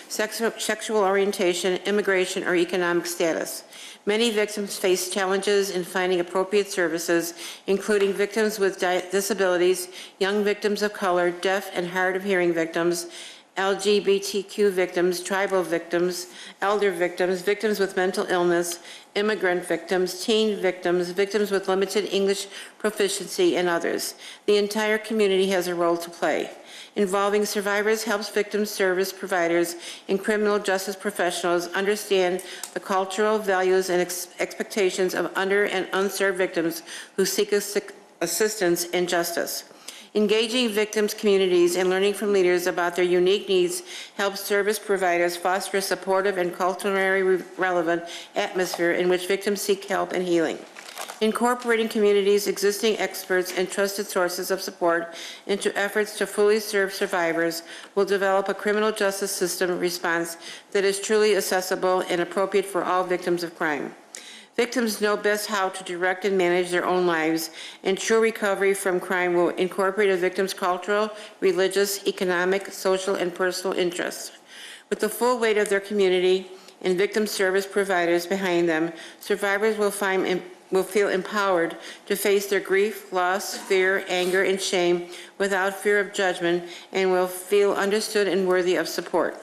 sexual orientation, immigration, or economic status. Many victims face challenges in finding appropriate services, including victims with disabilities, young victims of color, deaf and hard of hearing victims, LGBTQ victims, tribal victims, elder victims, victims with mental illness, immigrant victims, teen victims, victims with limited English proficiency, and others. The entire community has a role to play. Involving survivors helps victim service providers and criminal justice professionals understand the cultural values and expectations of under and unserved victims who seek assistance and justice. Engaging victims' communities and learning from leaders about their unique needs helps service providers foster a supportive and culturally relevant atmosphere in which victims seek help and healing. Incorporating communities, existing experts, and trusted sources of support into efforts to fully serve survivors will develop a criminal justice system response that is truly accessible and appropriate for all victims of crime. Victims know best how to direct and manage their own lives, and true recovery from crime will incorporate a victim's cultural, religious, economic, social, and personal interests. With the full weight of their community and victim service providers behind them, survivors will feel empowered to face their grief, loss, fear, anger, and shame without fear of judgment, and will feel understood and worthy of support.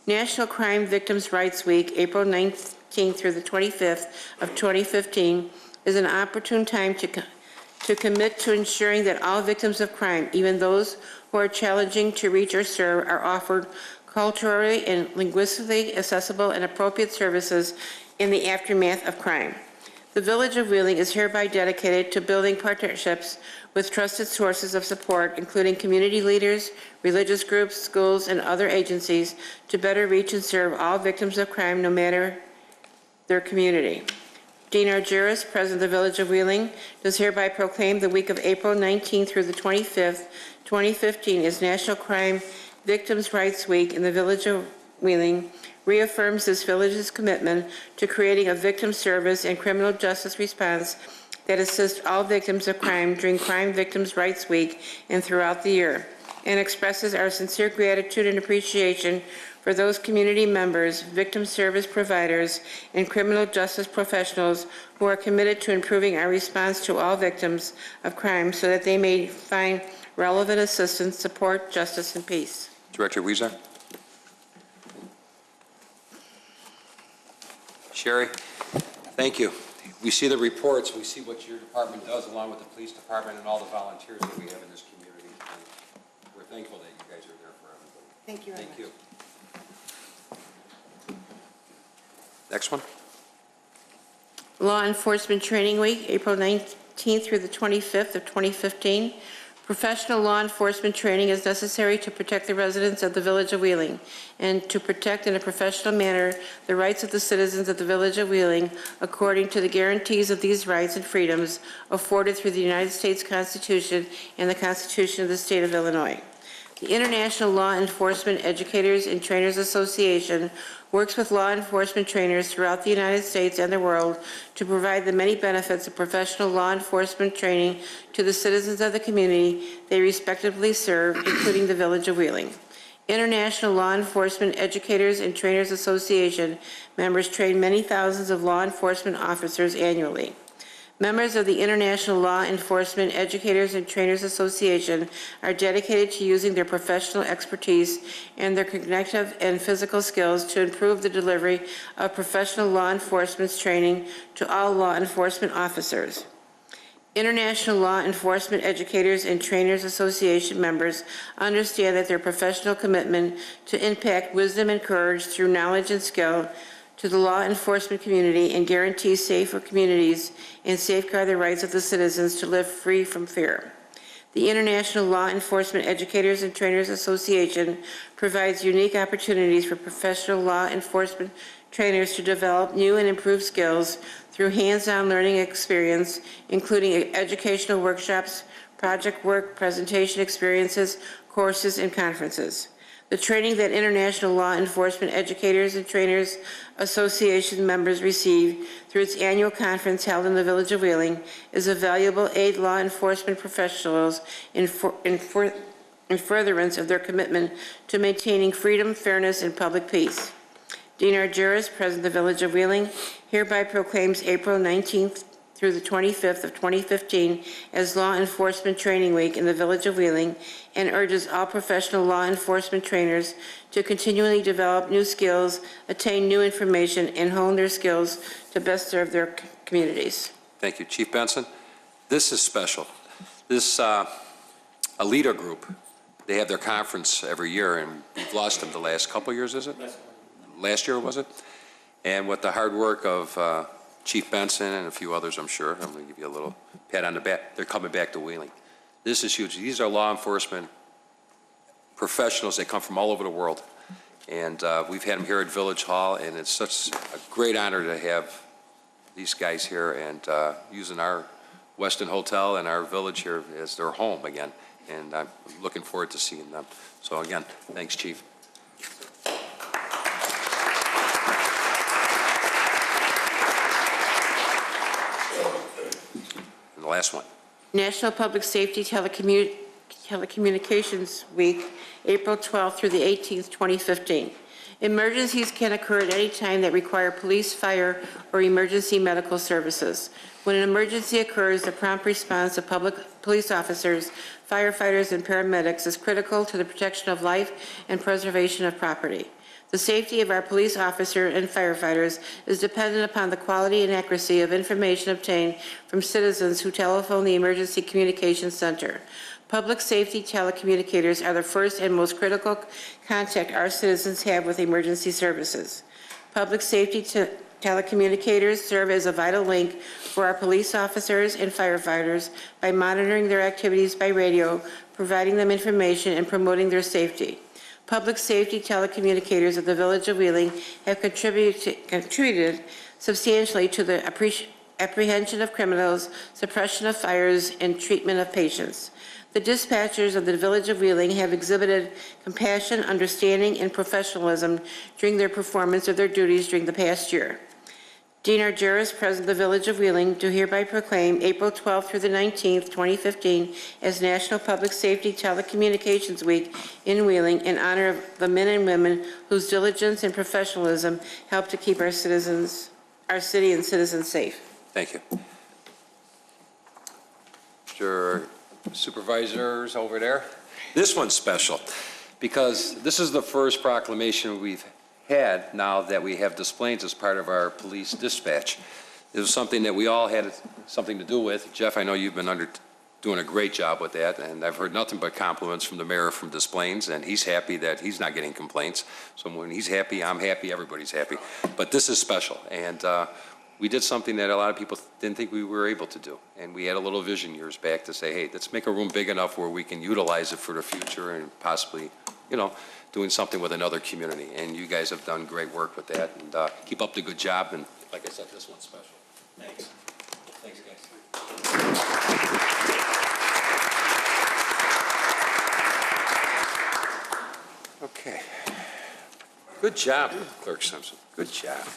National Crime Victims' Rights Week, April 19th through the 25th of 2015, is an opportune time to commit to ensuring that all victims of crime, even those who are challenging to reach or serve, are offered culturally and linguistically accessible and appropriate services in the aftermath of crime. The Village of Wheeling is hereby dedicated to building partnerships with trusted sources of support, including community leaders, religious groups, schools, and other agencies, to better reach and serve all victims of crime, no matter their community. Dean Argyris, President of the Village of Wheeling, does hereby proclaim the week of April 19th through the 25th, 2015 as National Crime Victims' Rights Week in the Village of Wheeling, reaffirms this village's commitment to creating a victim service and criminal justice response that assists all victims of crime during Crime Victims' Rights Week and throughout the year, and expresses our sincere gratitude and appreciation for those community members, victim service providers, and criminal justice professionals who are committed to improving our response to all victims of crime so that they may find relevant assistance, support, justice, and peace. Director Weezer. Sherry, thank you. We see the reports, we see what your department does along with the police department and all the volunteers that we have in this community. And we're thankful that you guys are there for everybody. Thank you very much. Thank you. Next one. Law Enforcement Training Week, April 19th through the 25th of 2015. Professional law enforcement training is necessary to protect the residents of the Village of Wheeling and to protect in a professional manner the rights of the citizens of the Village of Wheeling according to the guarantees of these rights and freedoms afforded through the United States Constitution and the Constitution of the State of Illinois. The International Law Enforcement Educators and Trainers Association works with law enforcement trainers throughout the United States and the world to provide the many benefits of professional law enforcement training to the citizens of the community they respectively serve, including the Village of Wheeling. International Law Enforcement Educators and Trainers Association members train many thousands of law enforcement officers annually. Members of the International Law Enforcement Educators and Trainers Association are dedicated to using their professional expertise and their cognitive and physical skills to improve the delivery of professional law enforcement training to all law enforcement officers. International Law Enforcement Educators and Trainers Association members understand that their professional commitment to impact wisdom and courage through knowledge and skill to the law enforcement community and guarantee safer communities and safeguard the rights of the citizens to live free from fear. The International Law Enforcement Educators and Trainers Association provides unique opportunities for professional law enforcement trainers to develop new and improved skills through hands-on learning experience, including educational workshops, project work, presentation experiences, courses, and conferences. The training that International Law Enforcement Educators and Trainers Association members receive through its annual conference held in the Village of Wheeling is a valuable aid law enforcement professionals in furtherance of their commitment to maintaining freedom, fairness, and public peace. Dean Argyris, President of the Village of Wheeling, hereby proclaims April 19th through the 25th of 2015 as Law Enforcement Training Week in the Village of Wheeling and urges all professional law enforcement trainers to continually develop new skills, attain new information, and hone their skills to best serve their communities. Thank you. Chief Benson, this is special. This Alita Group, they have their conference every year, and we've lost them the last couple of years, is it? Last year, was it? And with the hard work of Chief Benson and a few others, I'm sure. I'm going to give you a little pat on the back. They're coming back to Wheeling. This is huge. These are law enforcement professionals. They come from all over the world. And we've had them here at Village Hall, and it's such a great honor to have these guys here and using our Westin Hotel and our village here as their home again. And I'm looking forward to seeing them. So again, thanks, Chief. And the last one. National Public Safety Telecommunications Week, April 12th through the 18th, 2015. Emergencies can occur at any time that require police, fire, or emergency medical services. When an emergency occurs, the prompt response of public police officers, firefighters, and paramedics is critical to the protection of life and preservation of property. The safety of our police officers and firefighters is dependent upon the quality and accuracy of information obtained from citizens who telephone the Emergency Communications Center. Public safety telecommunicators are the first and most critical contact our citizens have with emergency services. Public safety telecommunicators serve as a vital link for our police officers and firefighters by monitoring their activities by radio, providing them information, and promoting their safety. Public safety telecommunicators of the Village of Wheeling have contributed substantially to the apprehension of criminals, suppression of fires, and treatment of patients. The dispatchers of the Village of Wheeling have exhibited compassion, understanding, and professionalism during their performance of their duties during the past year. Dean Argyris, President of the Village of Wheeling, do hereby proclaim April 12th through the 19th, 2015 as National Public Safety Telecommunications Week in Wheeling in honor of the men and women whose diligence and professionalism help to keep our city and citizens safe. Thank you. Mr. Supervisors over there. This one's special because this is the first proclamation we've had now that we have displays as part of our police dispatch. It was something that we all had something to do with. Jeff, I know you've been doing a great job with that, and I've heard nothing but compliments from the mayor from Des Plaines, and he's happy that he's not getting complaints. So when he's happy, I'm happy, everybody's happy. But this is special, and we did something that a lot of people didn't think we were able to do. And we had a little vision years back to say, hey, let's make a room big enough where we can utilize it for the future and possibly, you know, doing something with another community. And you guys have done great work with that. And keep up the good job. And like I said, this one's special. Thanks. Thanks, guys. Okay. Good job, Clerk Simpson. Good job.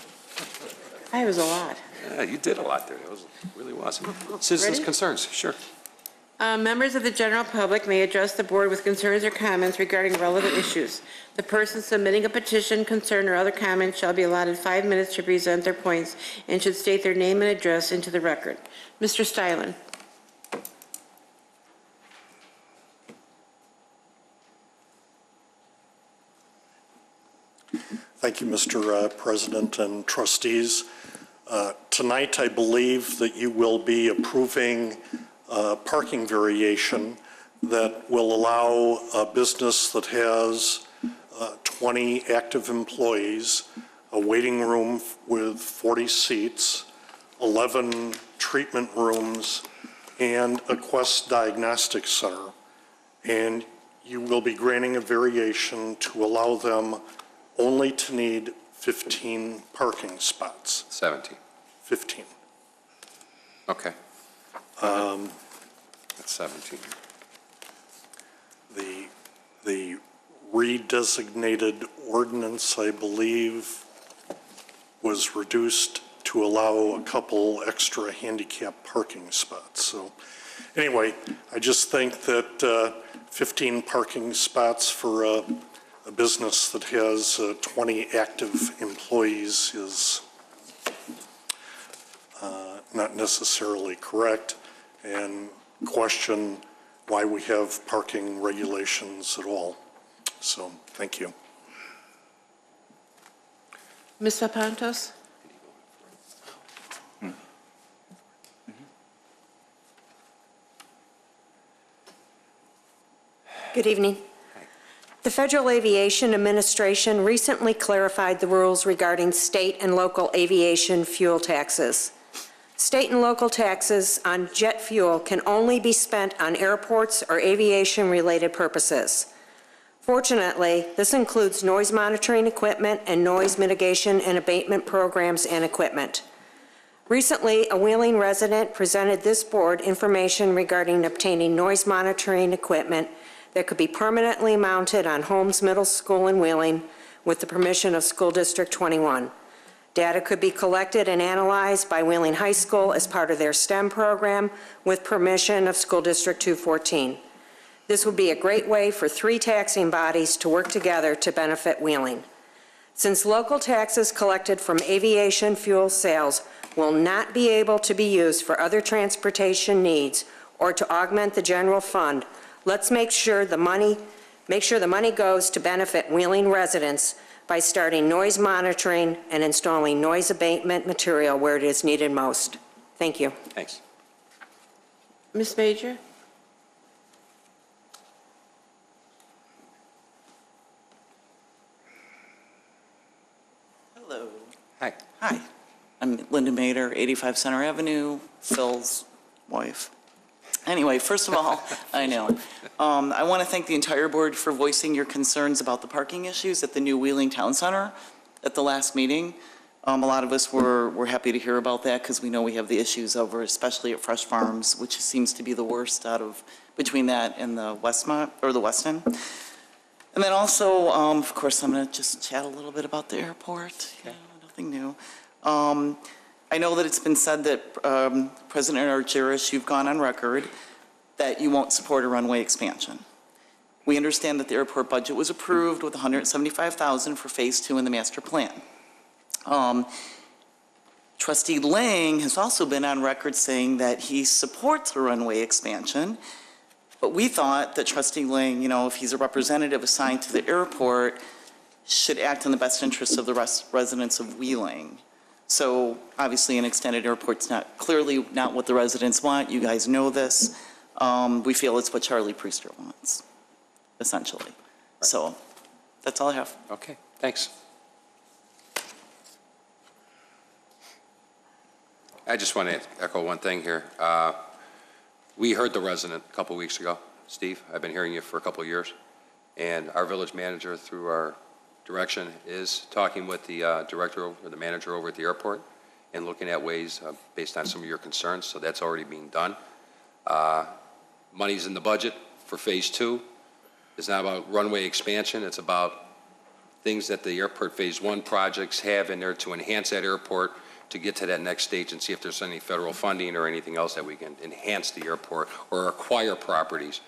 That was a lot. Yeah, you did a lot there. That was really awesome. Citizens' Ready? concerns, sure. Members of the general public may address the board with concerns or comments regarding relevant issues. The person submitting a petition, concern, or other comment shall be allotted 5 minutes to present their points and should state their name and address into the record. Mr. Stylen. Thank you, Mr. President and trustees. Tonight, I believe that you will be approving parking variation that will allow a business that has 20 active employees, a waiting room with 40 seats, 11 treatment rooms, and a Quest Diagnostic Center. And you will be granting a variation to allow them only to need 15 parking spots. 17. 15. Okay. That's 17. The redesignated ordinance, I believe, was reduced to allow a couple extra handicap parking spots. So anyway, I just think that 15 parking spots for a business that has 20 active employees is not necessarily correct, and question why we have parking regulations at all. So, thank you. Ms. Papantos? Good evening. The Federal Aviation Administration recently clarified the rules regarding state and local aviation fuel taxes. State and local taxes on jet fuel can only be spent on airports or aviation-related purposes. Fortunately, this includes noise monitoring equipment and noise mitigation and abatement programs and equipment. Recently, a Wheeling resident presented this board information regarding obtaining noise monitoring equipment that could be permanently mounted on Holmes Middle School in Wheeling with the permission of School District 21. Data could be collected and analyzed by Wheeling High School as part of their STEM program with permission of School District 214. This would be a great way for 3 taxing bodies to work together to benefit Wheeling. Since local taxes collected from aviation fuel sales will not be able to be used for other transportation needs or to augment the general fund, let's make sure the money goes to benefit Wheeling residents by starting noise monitoring and installing noise abatement material where it is needed most. Thank you. Thanks. Ms. Major? Hello. Hi. Hi. I'm Linda Mader, 85 Center Avenue, Phil's wife. Anyway, first of all, I know. I want to thank the entire board for voicing your concerns about the parking issues at the new Wheeling Town Center at the last meeting. A lot of us were happy to hear about that because we know we have the issues over, especially at Fresh Farms, which seems to be the worst out of between that and the Westmont or the Weston. And then also, of course, I'm going to just chat a little bit about the airport. Okay. Nothing new. I know that it's been said that President Argyris, you've gone on record that you won't support a runway expansion. We understand that the airport budget was approved with $175,000 for Phase 2 in the master plan. Trustee Lang has also been on record saying that he supports a runway expansion, but we thought that Trustee Lang, you know, if he's a representative assigned to the airport, should act in the best interest of the residents of Wheeling. So obviously an extended airport's clearly not what the residents want. You guys know this. We feel it's what Charlie Priester wants, essentially. Right. So that's all I have. Okay, thanks. I just want to echo one thing here. We heard the resident a couple weeks ago. Steve, I've been hearing you for a couple of years. And our village manager, through our direction, is talking with the director or the manager over at the airport and looking at ways based on some of your concerns. So that's already being done. Money's in the budget for Phase 2. It's not about runway expansion. It's about things that the airport Phase 1 projects have in there to enhance that airport to get to that next stage and see if there's any federal funding or anything else that we can enhance the airport or acquire properties,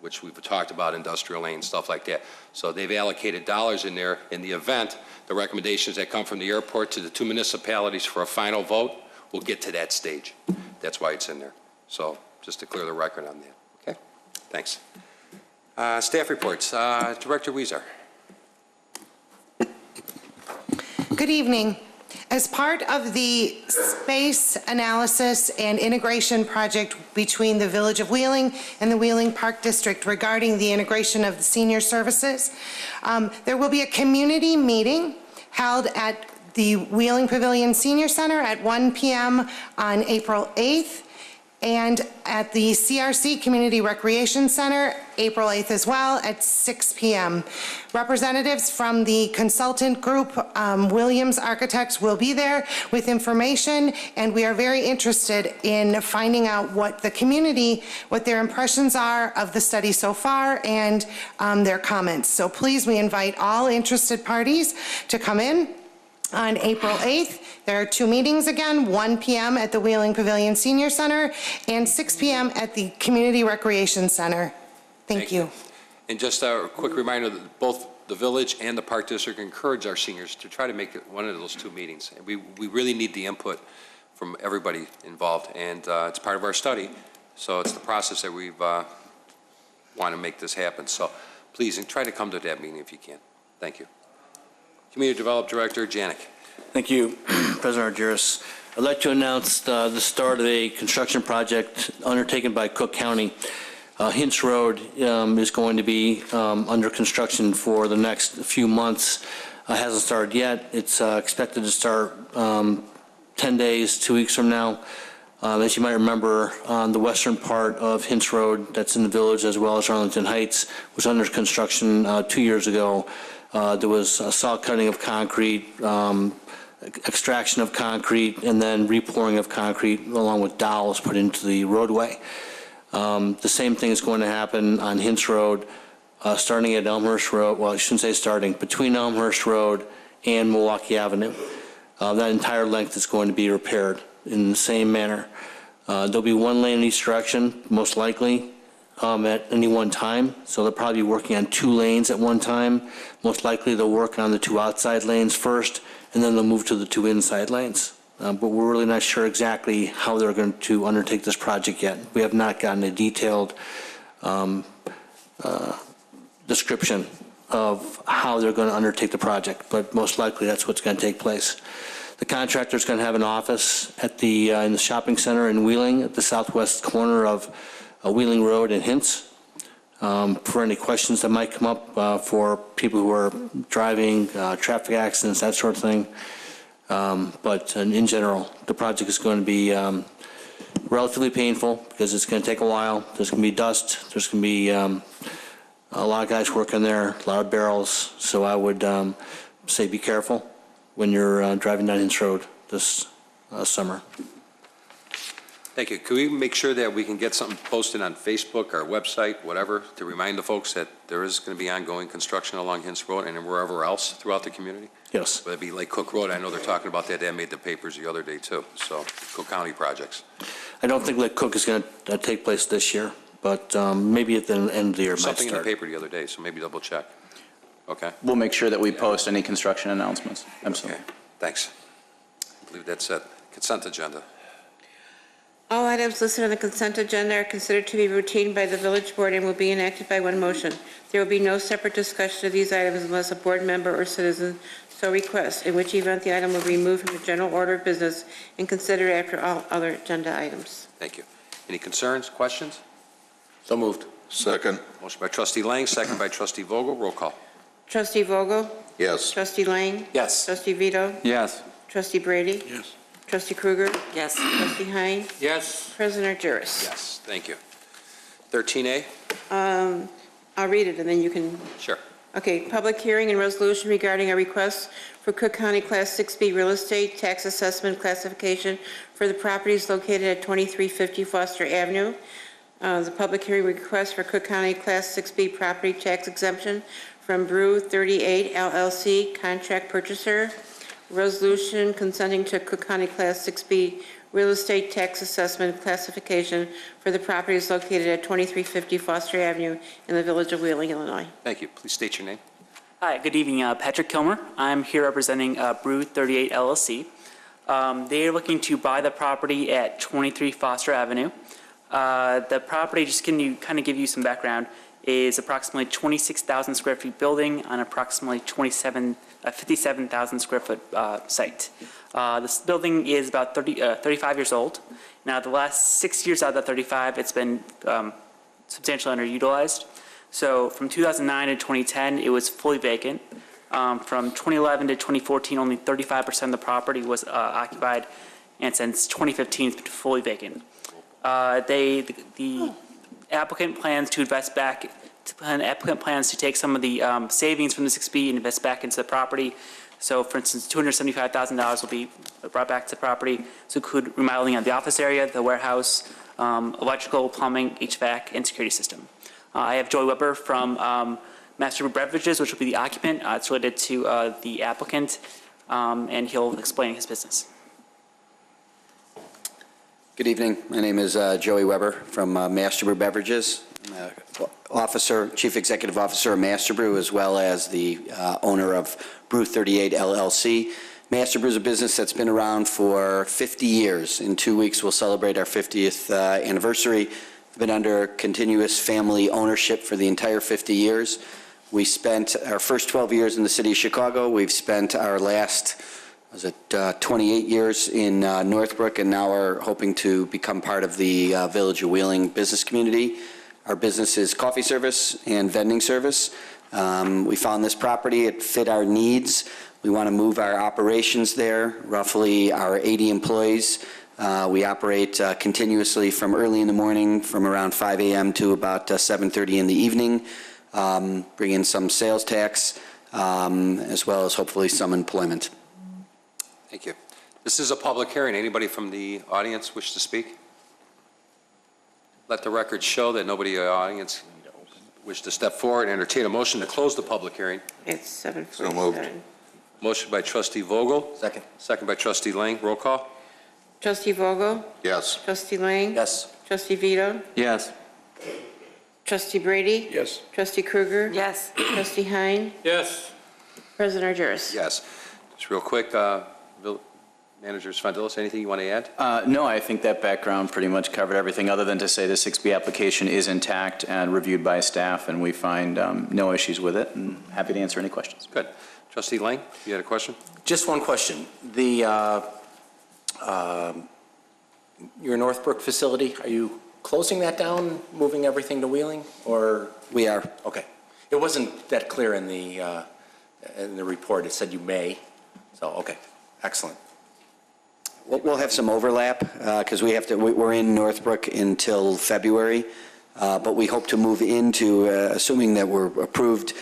which we've talked about, industrial lane, stuff like that. So they've allocated dollars in there. In the event, the recommendations that come from the airport to the 2 municipalities for a final vote will get to that stage. That's why it's in there. So just to clear the record on that. Okay? Thanks. Staff reports. Director Weezer. Good evening. As part of the space analysis and integration project between the Village of Wheeling and the Wheeling Park District regarding the integration of the senior services, there will be a community meeting held at the Wheeling Pavilion Senior Center at 1 p.m. on April 8th. and at the CRC Community Recreation Center, April 8th as well, at 6 p.m. Representatives from the consultant group, Williams Architects, will be there with information, and we are very interested in finding out what the community, what their impressions are of the study so far, and their comments. So please, we invite all interested parties to come in on April 8th. There are 2 meetings again, 1 p.m. at the Wheeling Pavilion Senior Center and 6 p.m. at the Community Recreation Center. Thank you. And just a quick reminder that both the village and the Park District encourage our seniors to try to make it one of those 2 meetings. And we really need the input from everybody involved, and it's part of our study. So it's the process that we've want to make this happen. So please, and try to come to that meeting if you can. Thank you. Community Development Director Janik. Thank you, President Argyris. I'd like to announce the start of a construction project undertaken by Cook County. Hintz Road is going to be under construction for the next few months. Hasn't started yet. It's expected to start 10 days, 2 weeks from now. As you might remember, on the western part of Hintz Road, that's in the village as well as Arlington Heights, was under construction 2 years ago. There was a saw cutting of concrete, extraction of concrete, and then repouring of concrete along with dowels put into the roadway. The same thing is going to happen on Hintz Road, starting at Elmhurst Road. Well, I shouldn't say starting, between Elmhurst Road and Milwaukee Avenue. That entire length is going to be repaired in the same manner. There'll be 1 lane in each direction, most likely, at any one time. So they'll probably be working on 2 lanes at one time. Most likely they'll work on the 2 outside lanes first, and then they'll move to the 2 inside lanes. But we're really not sure exactly how they're going to undertake this project yet. We have not gotten a detailed description of how they're going to undertake the project, but most likely that's what's going to take place. The contractor's going to have an office at the in the shopping center in Wheeling at the southwest corner of Wheeling Road and Hintz. For any questions that might come up for people who are driving, traffic accidents, that sort of thing. But in general, the project is going to be relatively painful because it's going to take a while. There's going to be dust. There's going to be a lot of guys working there, a lot of barrels. So I would say be careful when you're driving down Hintz Road this summer. Thank you. Could we make sure that we can get something posted on Facebook, our website, whatever, to remind the folks that there is going to be ongoing construction along Hintz Road and wherever else throughout the community? Yes. Whether it be like Cook Road, I know they're talking about that. That made the papers the other day too. So Cook County projects. I don't think Lake Cook is going to take place this year, but maybe at the end of the year it might Something in the start. paper the other day, so maybe double check. Okay. We'll make sure that we post any construction announcements. Absolutely. Okay. Thanks. I believe that's it. Consent agenda. All items listed on the consent agenda are considered to be routine by the village board and will be enacted by one motion. There will be no separate discussion of these items unless a board member or citizen so requests, in which event the item will be removed from the general order of business and considered after all other agenda items. Thank you. Any concerns, questions? So moved. Second. Motion by trustee Lang, second by trustee Vogel. Roll call. Trustee Vogel? Yes. Trustee Lang? Yes. Trustee Vito? Yes. Trustee Brady? Yes. Trustee Krueger? Yes. Trustee Hein? Yes. President Juris? Yes. Thank you. 13A? I'll read it and then you can. Sure. Okay, public hearing and resolution regarding a request for Cook County Class 6B real estate tax assessment classification for the properties located at 2350 Foster Avenue. The public hearing request for Cook County Class 6B property tax exemption from Brew 38 LLC, contract purchaser. Resolution consenting to Cook County Class 6B real estate tax assessment classification for the properties located at 2350 Foster Avenue in the village of Wheeling, Illinois. Thank you. Please state your name. Hi, good evening. Patrick Kilmer. I'm here representing Brew 38 LLC. They are looking to buy the property at 23 Foster Avenue. The property, just can you kind of give you some background, is approximately 26,000 square feet building on approximately 57,000 square foot site. This building is about 35 years old. Now, the last 6 years out of the 35, it's been substantially underutilized. So from 2009 to 2010, it was fully vacant. From 2011 to 2014, only 35% of the property was occupied, and since 2015, it's been fully vacant. The applicant plans to invest back, applicant plans to take some of the savings from the 6B and invest back into the property. So for instance, $275,000 will be brought back to the property. So include remodeling of the office area, the warehouse, electrical, plumbing, HVAC, and security system. I have Joey Weber from Master Brew Beverages, which will be the occupant. It's related to the applicant, and he'll explain his business. Good evening. My name is Joey Weber from Master Brew Beverages. I'm Chief Executive Officer of Master Brew, as well as the owner of Brew 38 LLC. Master Brew is a business that's been around for 50 years. In 2 weeks, we'll celebrate our 50th anniversary. We've been under continuous family ownership for the entire 50 years. We spent our first 12 years in the city of Chicago. We've spent our last 28 years in Northbrook, and now are hoping to become part of the Village of Wheeling business community. Our business is coffee service and vending service. We found this property, it fit our needs. We want to move our operations there, roughly our 80 employees. We operate continuously from early in the morning, from around 5 a.m. to about 7:30 in the evening, bring in some sales tax, as well as hopefully some employment. Thank you. This is a public hearing. Anybody from the audience wish to speak? Let the record show that nobody in the audience wish to step forward and entertain a motion to close the public hearing. It's 7:47. So moved. Motion by Trustee Vogel. Second. Second by Trustee Lang. Roll call. Trustee Vogel? Yes. Trustee Lang? Yes. Trustee Vito? Yes. Trustee Brady? Yes. Trustee Krueger? Yes. Trustee Hein? Yes. President Argyros? Yes. Just real quick, Manager Svandelis, anything you want to add? No, I think that background pretty much covered everything, other than to say the 6B application is intact and reviewed by staff, and we find no issues with it, and happy to answer any questions. Good. Trustee Lang, you had a question? Just one question. Your Northbrook facility, are you closing that down, moving everything to Wheeling, or? We are. Okay. It wasn't that clear in the report. It said you may. So, okay. Excellent. We'll have some overlap because we're in Northbrook until February, but we hope to move into, assuming that we're approved,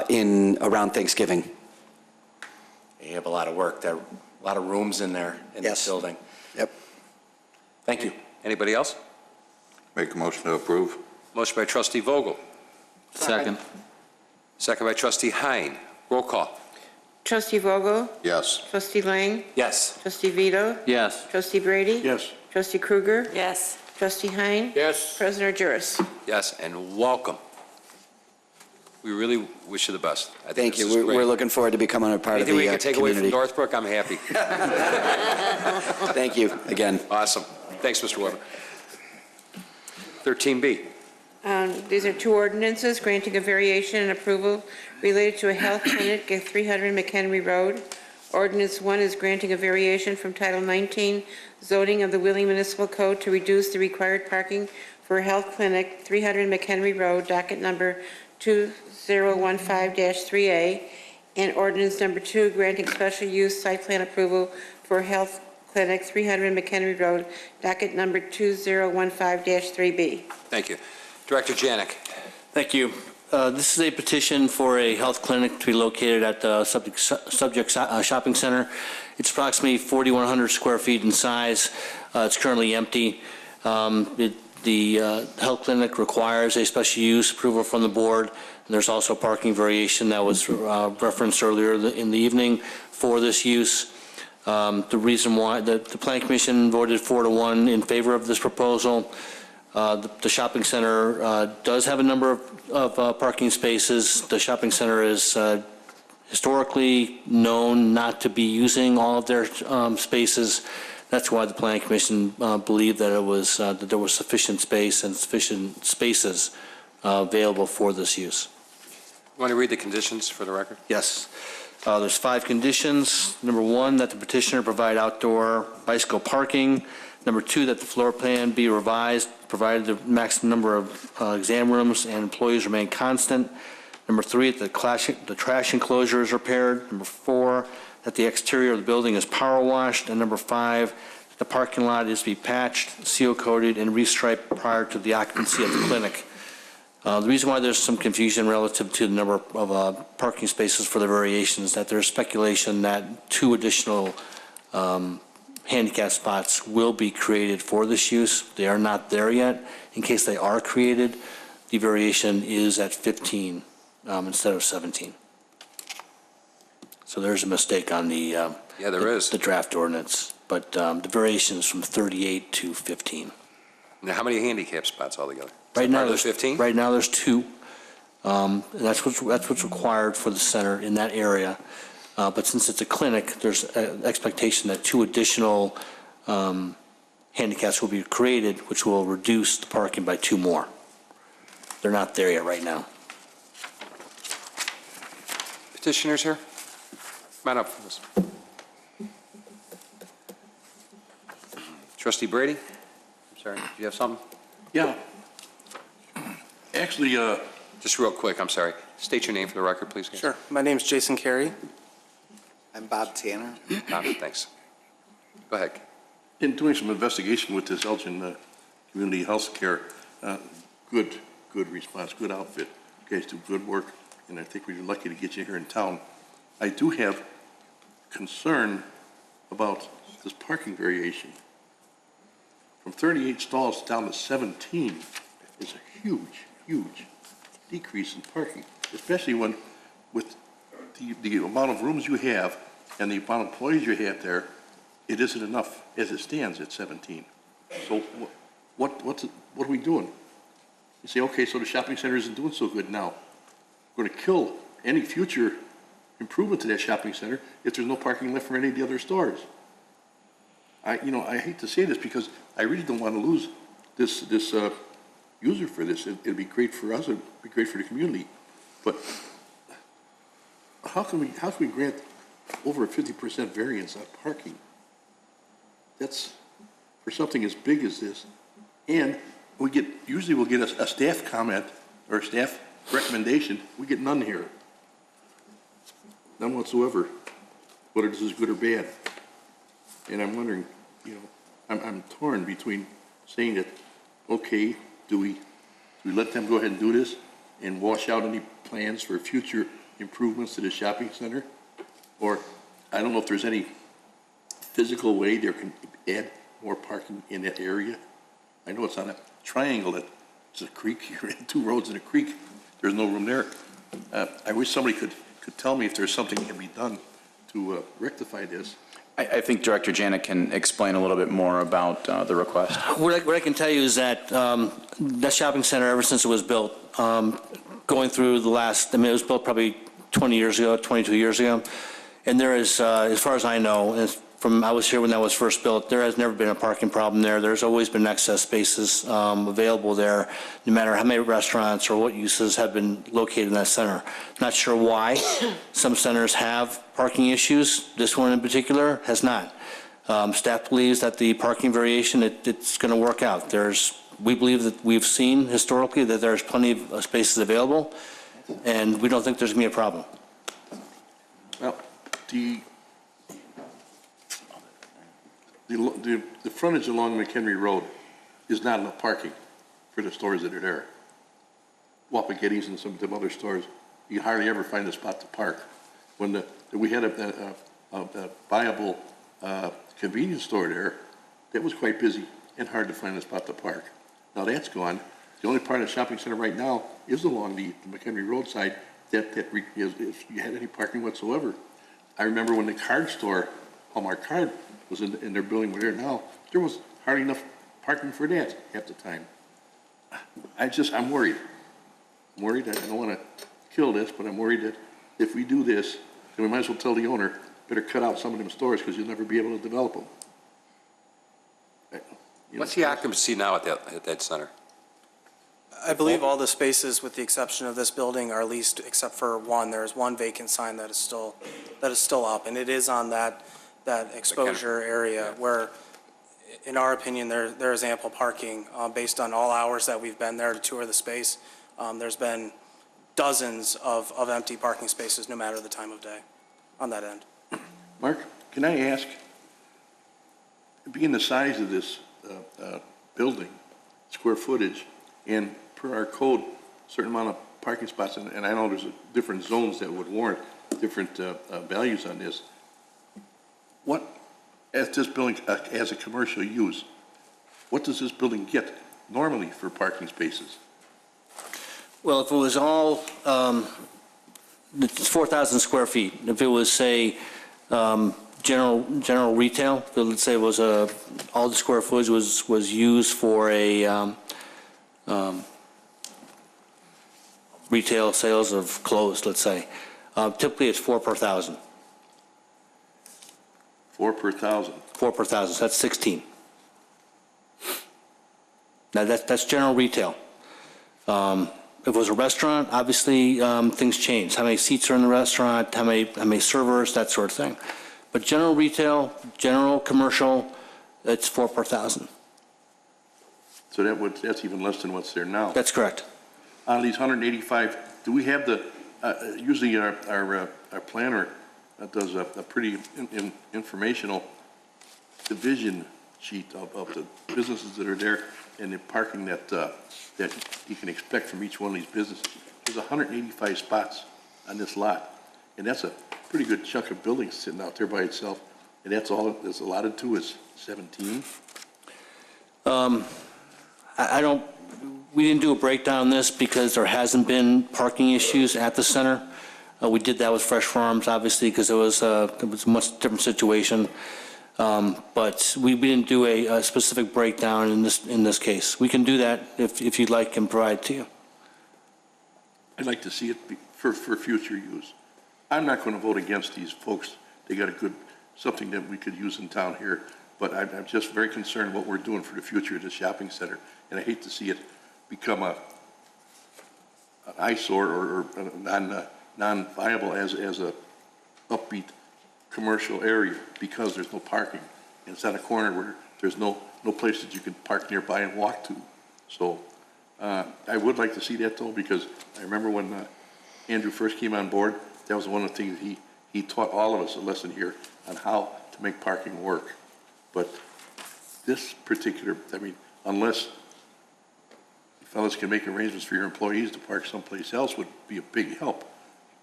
in around Thanksgiving. You have a lot of work there, a lot of rooms in there in this building. Yep. Thank you. Anybody else? Make a motion to approve. Motion by Trustee Vogel. Second. Second by Trustee Hein. Roll call. Trustee Vogel? Yes. Trustee Lang? Yes. Trustee Vito? Yes. Trustee Brady? Yes. Trustee Krueger? Yes. Trustee Hein? Yes. President Argyros? Yes, and welcome. We really wish you the best. I think Thank this you. is great. We're looking forward to becoming a part Anything of we the can take away from community. Northbrook, I'm happy. Thank you again. Awesome. Thanks, Mr. Weber. 13B. These are two ordinances granting a variation and approval related to a health clinic at 300 McHenry Road. Ordinance 1 is granting a variation from Title 19 zoning of the Wheeling Municipal Code to reduce the required parking for a health clinic, 300 McHenry Road, docket number 2015-3A. And ordinance number 2, granting special use site plan approval for health clinic, 300 McHenry Road, docket number 2015-3B. Thank you. Director Janik. Thank you. This is a petition for a health clinic to be located at the subject shopping center. It's approximately 4,100 square feet in size. It's currently empty. The health clinic requires a special use approval from the board. And there's also a parking variation that was referenced earlier in the evening for this use. The reason why the Plan Commission voted 4-1 in favor of this proposal. The shopping center does have a number of parking spaces. The shopping center is historically known not to be using all of their spaces. That's why the Planning Commission believed that that there was sufficient space and sufficient spaces available for this use. You want to read the conditions for the record? Yes. There's 5 conditions. Number 1, that the petitioner provide outdoor bicycle parking. Number 2, that the floor plan be revised, provided the maximum number of exam rooms and employees remain constant. Number 3, that the trash enclosure is repaired. Number 4, that the exterior of the building is power washed. And number 5, The parking lot is to be patched, seal-coated, and restriped prior to the occupancy of the clinic. The reason why there's some confusion relative to the number of parking spaces for the variation is that there's speculation that 2 additional handicap spots will be created for this use. They are not there yet. In case they are created, the variation is at 15 instead of 17. So there's a mistake on the Yeah, there is. the draft ordinance, but the variation is from 38 to 15. Now, how many handicap spots altogether? Right now, Are there there's 15? Right now, there's 2. And that's what's required for the center in that area. But since it's a clinic, there's an expectation that 2 additional handicaps will be created, which will reduce the parking by 2 more. They're not there yet right now. Petitioners here? Come on up. Trustee Brady? I'm sorry, do you have something? Yeah. Actually, Just real quick, I'm sorry. State your name for the record, please. Sure. My name's Jason Carey. I'm Bob Tanner. Bob, thanks. Go ahead. in doing some investigation with this Elgin Community Health Care, good response, good outfit. You guys do good work, and I think we're lucky to get you here in town. I do have concern about this parking variation. From 38 stalls down to 17 is a huge decrease in parking, especially when with the amount of rooms you have and the amount of employees you have there, it isn't enough as it stands at 17. So what are we doing? You say, okay, so the shopping center isn't doing so good now. We're going to kill any future improvement to that shopping center if there's no parking left for any of the other stores. I hate to say this because I really don't want to lose this user for this. It'd be great for us. It'd be great for the community. But how can we grant over a 50% variance on parking? That's for something as big as this. And we'll get a staff comment or a staff recommendation. We get none here. None whatsoever, whether this is good or bad. And I'm wondering, I'm torn between saying that, okay, do we let them go ahead and do this and wash out any plans for future improvements to the shopping center? Or I don't know if there's any physical way there can add more parking in that area. I know it's on a triangle that it's a creek here, two roads and a creek. There's no room there. I wish somebody could tell me if there's something that can be done to rectify this. I think Director Janik can explain a little bit more about the request. What I can tell you is that that shopping center, ever since it was built, going through the last, it was built probably 20 years ago, 22 years ago, and there is, as far as I know, I was here when that was first built, there has never been a parking problem there. There's always been excess spaces available there, no matter how many restaurants or what uses have been located in that center. Not sure why some centers have parking issues. This one in particular has not. Staff believes that the parking variation, it's going to work out. We believe that we've seen historically that there's plenty of spaces available, and we don't think there's going to be a problem. Well, the frontage along McHenry Road is not enough parking for the stores that are there. Wapagetti's and some of them other stores, you hardly ever find a spot to park. When we had a viable convenience store there, that was quite busy and hard to find a spot to park. Now that's gone. The only part of the shopping center right now is along the McHenry Road side if you had any parking whatsoever. I remember when the card store, Hallmark Card, was in their building we're there now, there was hardly enough parking for that half the time. I'm worried. I'm worried. I don't want to kill this, but I'm worried that if we do this, then we might as well tell the owner, better cut out some of them stores because you'll never be able to develop them. What's the occupancy now at that center? I believe all the spaces, with the exception of this building, are leased except for one. There is one vacant sign that is still up, and it is on that exposure area where, in our opinion, there is ample parking based on all hours that we've been there to tour the space. There's been dozens of empty parking spaces, no matter the time of day, on that end. Mark, can I ask, being the size of this building, square footage, and per our code, certain amount of parking spots, and I know there's different zones that would warrant different values on this. What, as this building, as a commercial use, what does this building get normally for parking spaces? Well, if it was all, it's 4,000 square feet. If it was, say, general retail, so let's say it was all the square footage was used for a retail sales of clothes, let's say. Typically, it's 4 per 1,000. 4 per 1,000? 4 per 1,000, so that's 16. Now, that's general retail. If it was a restaurant, obviously, things change. How many seats are in the restaurant, how many servers, that sort of thing. But general retail, general commercial, it's 4 per 1,000. So that's even less than what's there now. That's correct. Out of these 185, do we have the, usually our planner does a pretty informational division sheet of the businesses that are there and the parking that you can expect from each one of these businesses. There's 185 spots on this lot, and that's a pretty good chunk of buildings sitting out there by itself, and that's all that's allotted to is 17? We didn't do a breakdown on this because there hasn't been parking issues at the center. We did that with Fresh Farms, obviously, because it was a much different situation. But we didn't do a specific breakdown in this case. We can do that if you'd like and provide it to you. I'd like to see it for future use. I'm not going to vote against these folks. They got something that we could use in town here, but I'm just very concerned what we're doing for the future of the shopping center, and I hate to see it become an eyesore or non-viable as a upbeat commercial area because there's no parking. And it's on a corner where there's no place that you can park nearby and walk to. So I would like to see that though, because I remember when Andrew first came on board, that was one of the things he taught all of us a lesson here on how to make parking work. But this particular, I mean, unless you fellas can make arrangements for your employees to park someplace else would be a big help.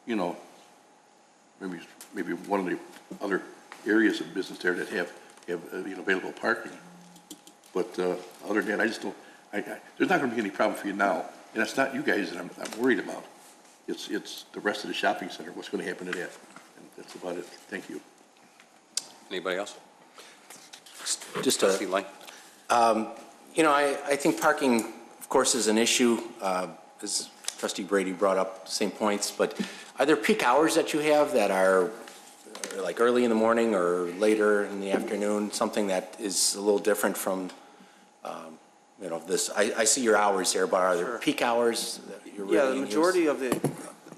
You know, maybe one of the other areas of business there that have available parking. But other than that, I just don't. There's not going to be any problem for you now, and it's not you guys that I'm worried about. It's the rest of the shopping center. What's going to happen to that? And that's about it. Thank you. Anybody else? Just Trustee Lang. I think parking, of course, is an issue, as Trustee Brady brought up the same points, but are there peak hours that you have that are like early in the morning or later in the afternoon, something that is a little different from, this? I see your hours there, but are there peak hours that you're really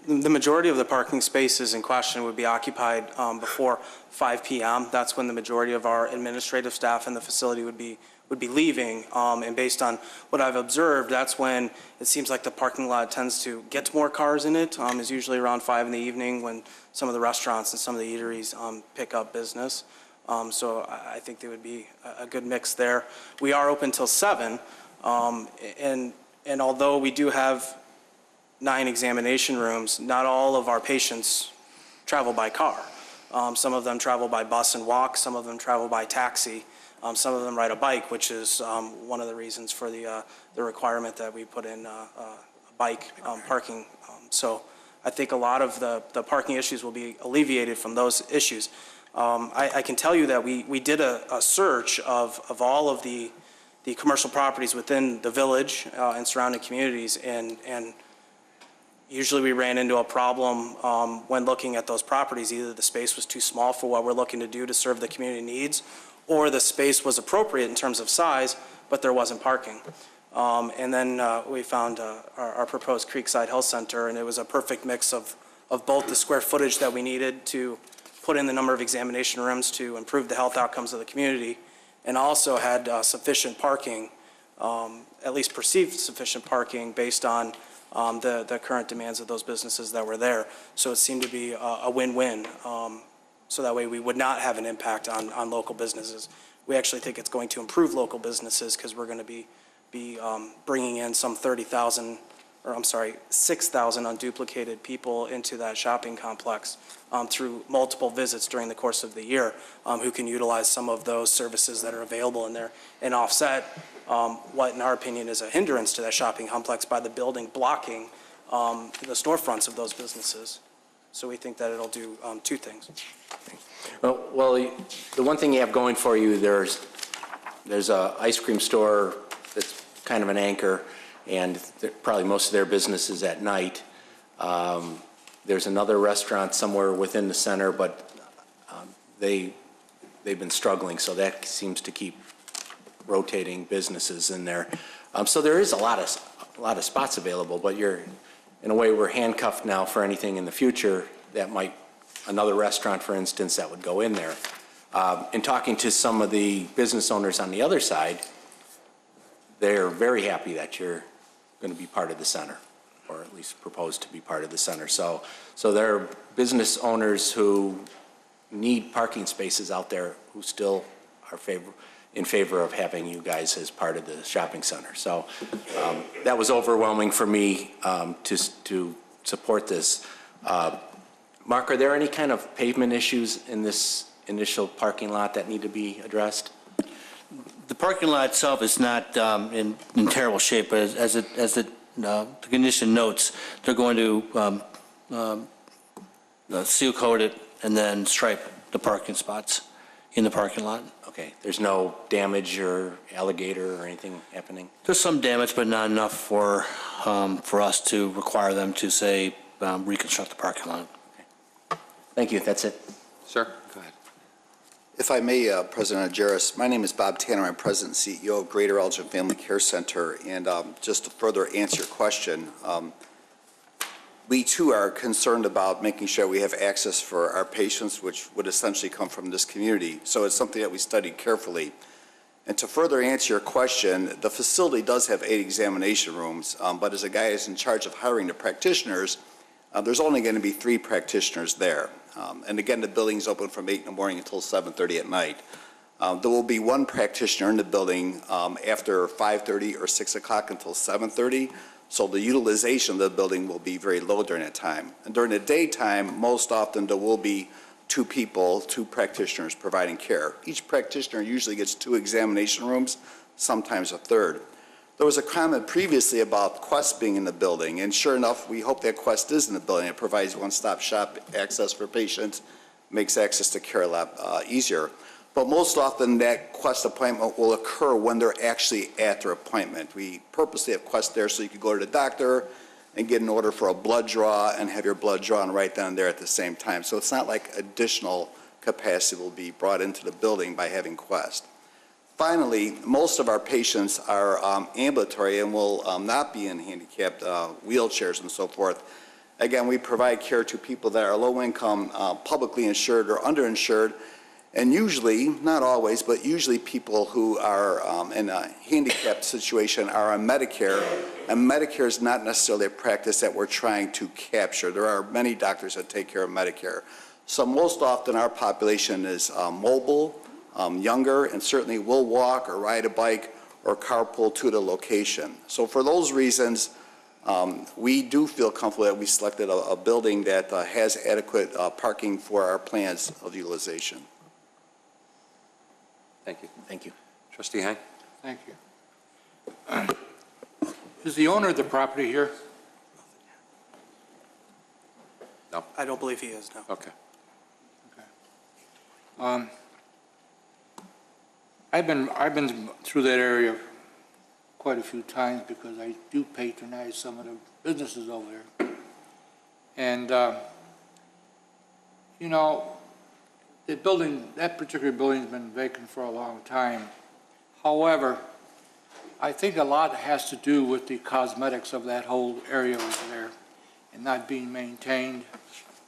the majority of the parking spaces in question would be occupied before 5 p.m. That's when the majority of our administrative staff in the facility would be leaving. And based on what I've observed, that's when it seems like the parking lot tends to get more cars in it. Is usually around 5 in the evening when some of the restaurants and some of the eateries pick up business. So I think there would be a good mix there. We are open till 7, and although we do have 9 examination rooms, not all of our patients travel by car. Some of them travel by bus and walk, some of them travel by taxi, some of them ride a bike, which is one of the reasons for the requirement that we put in bike parking. So I think a lot of the parking issues will be alleviated from those issues. I can tell you that we did a search of all of the commercial properties within the village and surrounding communities, and usually we ran into a problem when looking at those properties. Either the space was too small for what we're looking to do to serve the community needs, or the space was appropriate in terms of size, but there wasn't parking. And then we found our proposed Creekside Health Center, and it was a perfect mix of both the square footage that we needed to put in the number of examination rooms to improve the health outcomes of the community, and also had sufficient parking, at least perceived sufficient parking based on the current demands of those businesses that were there. So it seemed to be a win-win. So that way we would not have an impact on local businesses. We actually think it's going to improve local businesses because we're going to be bringing in some 6,000 unduplicated people into that shopping complex through multiple visits during the course of the year who can utilize some of those services that are available in there and offset what, in our opinion, is a hindrance to that shopping complex by the building blocking the storefronts of those businesses. So we think that it'll do two things. Well, the one thing you have going for you, there's a ice cream store that's kind of an anchor, and probably most of their business is at night. There's another restaurant somewhere within the center, but they've been struggling, so that seems to keep rotating businesses in there. So there is a lot of spots available, but in a way, we're handcuffed now for anything in the future that might, another restaurant, for instance, that would go in there. In talking to some of the business owners on the other side, they're very happy that you're going to be part of the center, or at least propose to be part of the center. So there are business owners who need parking spaces out there who still are in favor of having you guys as part of the shopping center. So that was overwhelming for me to support this. Mark, are there any kind of pavement issues in this initial parking lot that need to be addressed? The parking lot itself is not in terrible shape, but as the condition notes, they're going to seal coat it and then stripe the parking spots in the parking lot. Okay, there's no damage or alligator or anything happening? There's some damage, but not enough for us to require them to, say, reconstruct the parking lot. Okay. Thank you, that's it. Sir, go ahead. If I may, President Ageris, my name is Bob Tanner. I'm President and CEO of Greater Elgin Family Care Center. And just to further answer your question, we too are concerned about making sure we have access for our patients, which would essentially come from this community. So it's something that we studied carefully. And to further answer your question, the facility does have 8 examination rooms, but as a guy who's in charge of hiring the practitioners, there's only going to be 3 practitioners there. And again, the building's open from 8 in the morning until 7:30 at night. There will be 1 practitioner in the building after 5:30 or 6 o'clock until 7:30. So the utilization of the building will be very low during that time. And during the daytime, most often there will be 2 people, 2 practitioners providing care. Each practitioner usually gets 2 examination rooms, sometimes a third. There was a comment previously about Quest being in the building, and sure enough, we hope that Quest is in the building. It provides one-stop shop access for patients, makes access to care a lot easier. But most often, that Quest appointment will occur when they're actually at their appointment. We purposely have Quest there so you can go to the doctor and get an order for a blood draw and have your blood drawn right down there at the same time. So it's not like additional capacity will be brought into the building by having Quest. Finally, most of our patients are ambulatory and will not be in handicapped wheelchairs and so forth. Again, we provide care to people that are low income, publicly insured or underinsured, and usually, not always, but usually people who are in a handicapped situation are on Medicare, and Medicare is not necessarily a practice that we're trying to capture. There are many doctors that take care of Medicare. So most often our population is mobile, younger, and certainly will walk or ride a bike or carpool to the location. So for those reasons, we do feel comfortable that we selected a building that has adequate parking for our plans of utilization. Thank you. Thank you. Trustee Hein? Thank you. Is the owner of the property here? No. I don't believe he is, no. Okay. I've been through that area quite a few times because I do patronize some of the businesses over there. And, you know, that particular building's been vacant for a long time. However, I think a lot has to do with the cosmetics of that whole area over there and not being maintained.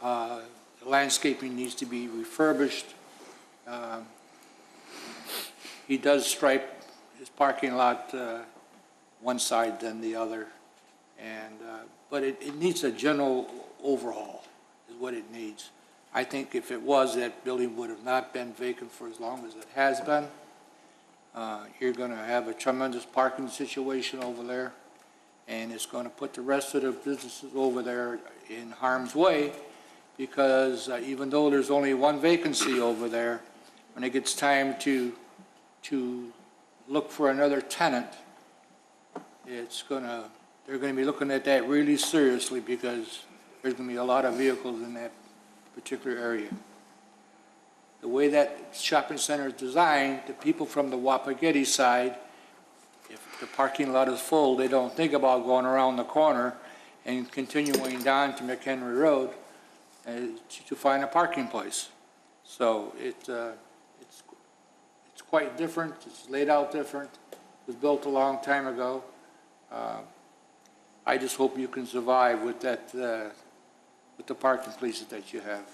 The landscaping needs to be refurbished. He does stripe his parking lot one side than the other, and but it needs a general overhaul is what it needs. I think if it was, that building would have not been vacant for as long as it has been. You're going to have a tremendous parking situation over there, and it's going to put the rest of the businesses over there in harm's way, because even though there's only one vacancy over there, when it gets time to look for another tenant, they're going to be looking at that really seriously, because there's going to be a lot of vehicles in that particular area. The way that shopping center is designed, the people from the Wapagetti side, if the parking lot is full, they don't think about going around the corner and continuing down to McHenry Road to find a parking place. So it's quite different. It's laid out different. It was built a long time ago. I just hope you can survive with that, with the parking places that you have.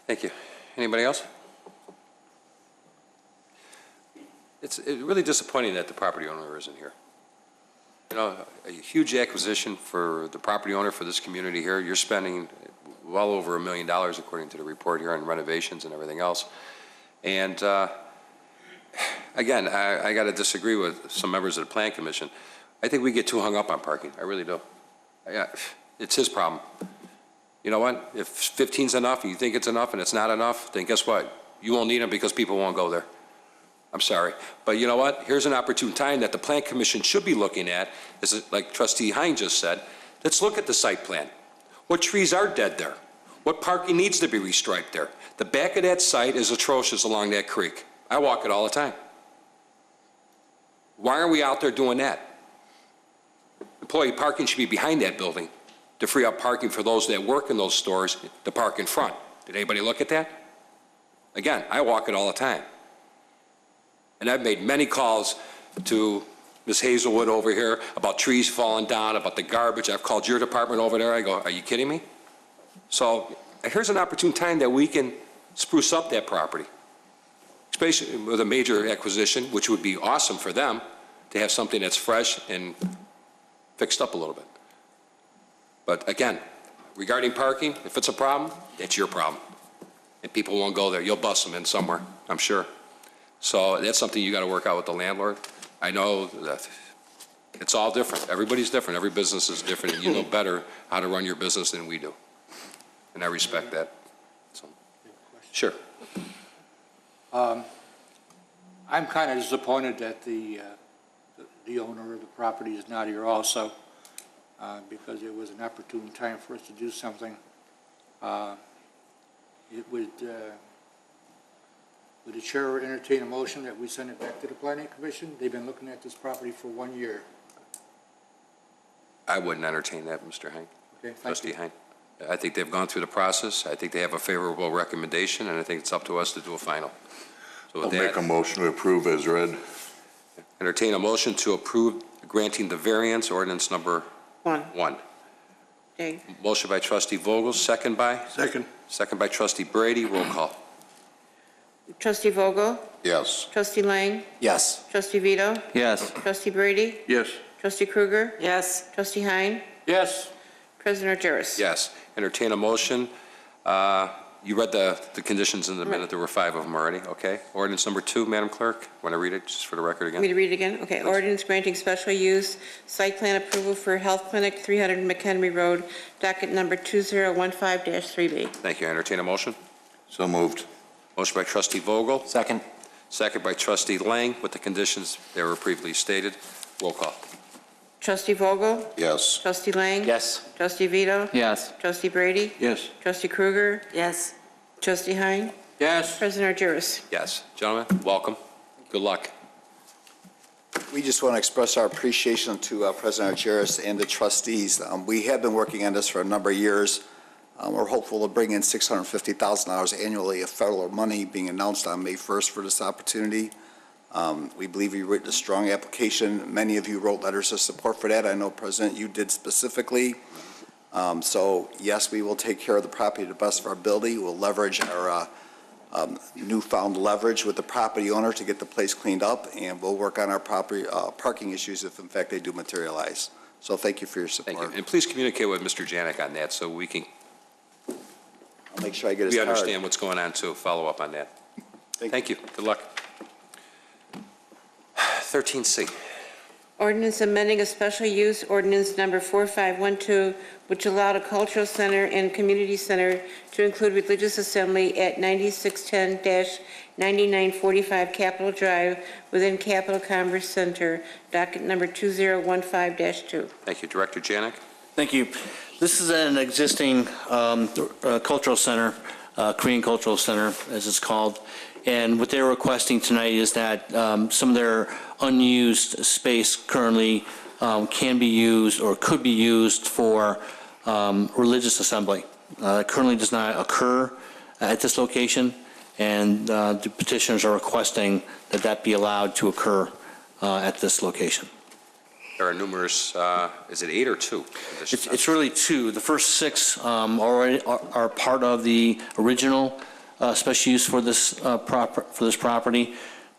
Thank you. Anybody else? It's really disappointing that the property owner isn't here. You know, a huge acquisition for the property owner for this community here. You're spending well over $1 million, according to the report here, on renovations and everything else. And again, I got to disagree with some members of the Plan Commission. I think we get too hung up on parking. I really do. It's his problem. You know what? If 15's enough, and you think it's enough, and it's not enough, then guess what? You won't need them because people won't go there. I'm sorry. But you know what? Here's an opportune time that the Plan Commission should be looking at, is like Trustee Hine just said. Let's look at the site plan. What trees are dead there? What parking needs to be restriped there? The back of that site is atrocious along that creek. I walk it all the time. Why are we out there doing that? Employee parking should be behind that building to free up parking for those that work in those stores to park in front. Did anybody look at that? Again, I walk it all the time. And I've made many calls to Ms. Hazelwood over here about trees falling down, about the garbage. I've called your department over there. I go, are you kidding me? So here's an opportune time that we can spruce up that property, especially with a major acquisition, which would be awesome for them to have something that's fresh and fixed up a little bit. But again, regarding parking, if it's a problem, it's your problem. And people won't go there. You'll bust them in somewhere, I'm sure. So that's something you got to work out with the landlord. I know that it's all different. Everybody's different. Every business is different, and you know better how to run your business than we do. And I respect that. So, sure. I'm kind of disappointed that the owner of the property is not here also, because it was an opportune time for us to do something. Would the chair entertain a motion that we send it back to the Planning Commission? They've been looking at this property for 1 year. I wouldn't entertain that, Mr. Hine. Okay, thank Trustee you. Hine. I think they've gone through the process. I think they have a favorable recommendation, and I think it's up to us to do a final. So I'll with make a that, motion to approve as read. entertain a motion to approve granting the variance, ordinance number 1. Dave? Motion by Trustee Vogel, second by? Second. Second by Trustee Brady. Roll call. Trustee Vogel? Yes. Trustee Lang? Yes. Trustee Vito? Yes. Trustee Brady? Yes. Trustee Krueger? Yes. Trustee Hine? Yes. President Jarvis? Yes. Entertain a motion. You read the conditions in the minute. There were 5 of them already. Okay. Ordinance number 2, Madam Clerk. Want to read it just for the record again? Want me to read it again? Okay. Ordinance granting special use site plan approval for Health Clinic, 300 McHenry Road, docket number 2015-3B. Thank you. Entertain a motion. So moved. Motion by Trustee Vogel. Second. Second by Trustee Lang with the conditions that were previously stated. Roll call. Trustee Vogel? Yes. Trustee Lang? Yes. Trustee Vito? Yes. Trustee Brady? Yes. Trustee Krueger? Yes. Trustee Hine? Yes. President Jarvis? Yes. Gentlemen, welcome. Good luck. We just want to express our appreciation to President Argyris and the trustees. We have been working on this for a number of years. We're hopeful to bring in $650,000 annually of federal money being announced on May 1st for this opportunity. We believe you've written a strong application. Many of you wrote letters of support for that. I know, President, you did specifically. So, yes, we will take care of the property to the best of our ability. We'll leverage our newfound leverage with the property owner to get the place cleaned up, and we'll work on our property parking issues if, in fact, they do materialize. So thank you for your support. Thank you. And please communicate with Mr. Janik on that so we can I'll make sure I get his we card. understand what's going on, too. Follow up on that. Thank you. Good luck. 13C. Ordinance amending a special use ordinance number 4512, which allowed a cultural center and community center to include religious assembly at 9610-9945 Capitol Drive within Capitol Congress Center, docket number 2015-2. Thank you. Director Janik? Thank you. This is an existing cultural center, Korean Cultural Center, as it's called. And what they're requesting tonight is that some of their unused space currently can be used or could be used for religious assembly. It currently does not occur at this location, and the petitioners are requesting that that be allowed to occur at this location. There are numerous, is it 8 or 2? It's really 2. The first 6 already are part of the original special use for this property.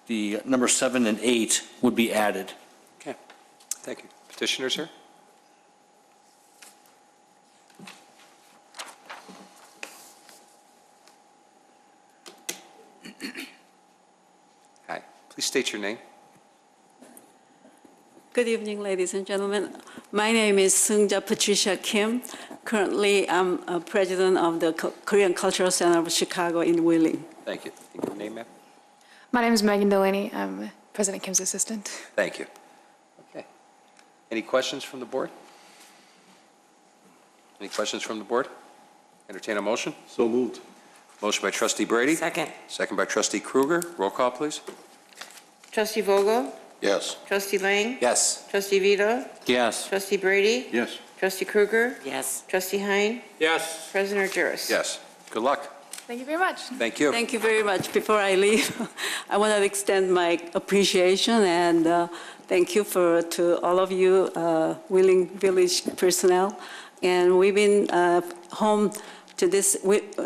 The number 7 and 8 would be added. Okay. Thank you. Petitioners here? Hi. Please state your name. Good evening, ladies and gentlemen. My name is Seungja Patricia Kim. Currently, I'm president of the Korean Cultural Center of Chicago in Wheeling. Thank you. Your name, ma'am? My name is Megan Delaney. I'm President Kim's assistant. Thank you. Okay. Any questions from the board? Any questions from the board? Entertain a motion? So moved. Motion by trustee Brady. Second. Second by trustee Kruger. Roll call, please. Trustee Vogel? Yes. Trustee Lang? Yes. Trustee Vito? Yes. Trustee Brady? Yes. Trustee Kruger? Yes. Trustee Hein? Yes. President Juris? Yes. Good luck. Thank you very much. Thank you. Thank you very much. Before I leave, I want to extend my appreciation and thank you to all of you Wheeling Village personnel. And we've been home to this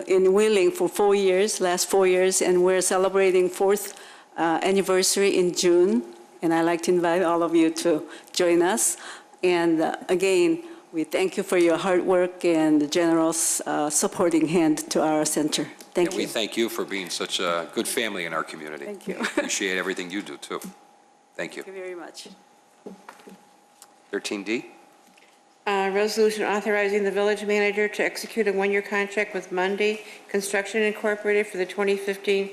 in Wheeling for 4 years, last 4 years, and we're celebrating 4th anniversary in June. And I'd like to invite all of you to join us. And again, we thank you for your hard work and the generous supporting hand to our center. Thank And you. we thank you for being such a good family in our community. Thank you. Appreciate everything you do, too. Thank you. Thank you very much. 13D. Resolution authorizing the village manager to execute a one-year contract with Monday Construction Incorporated for the 2015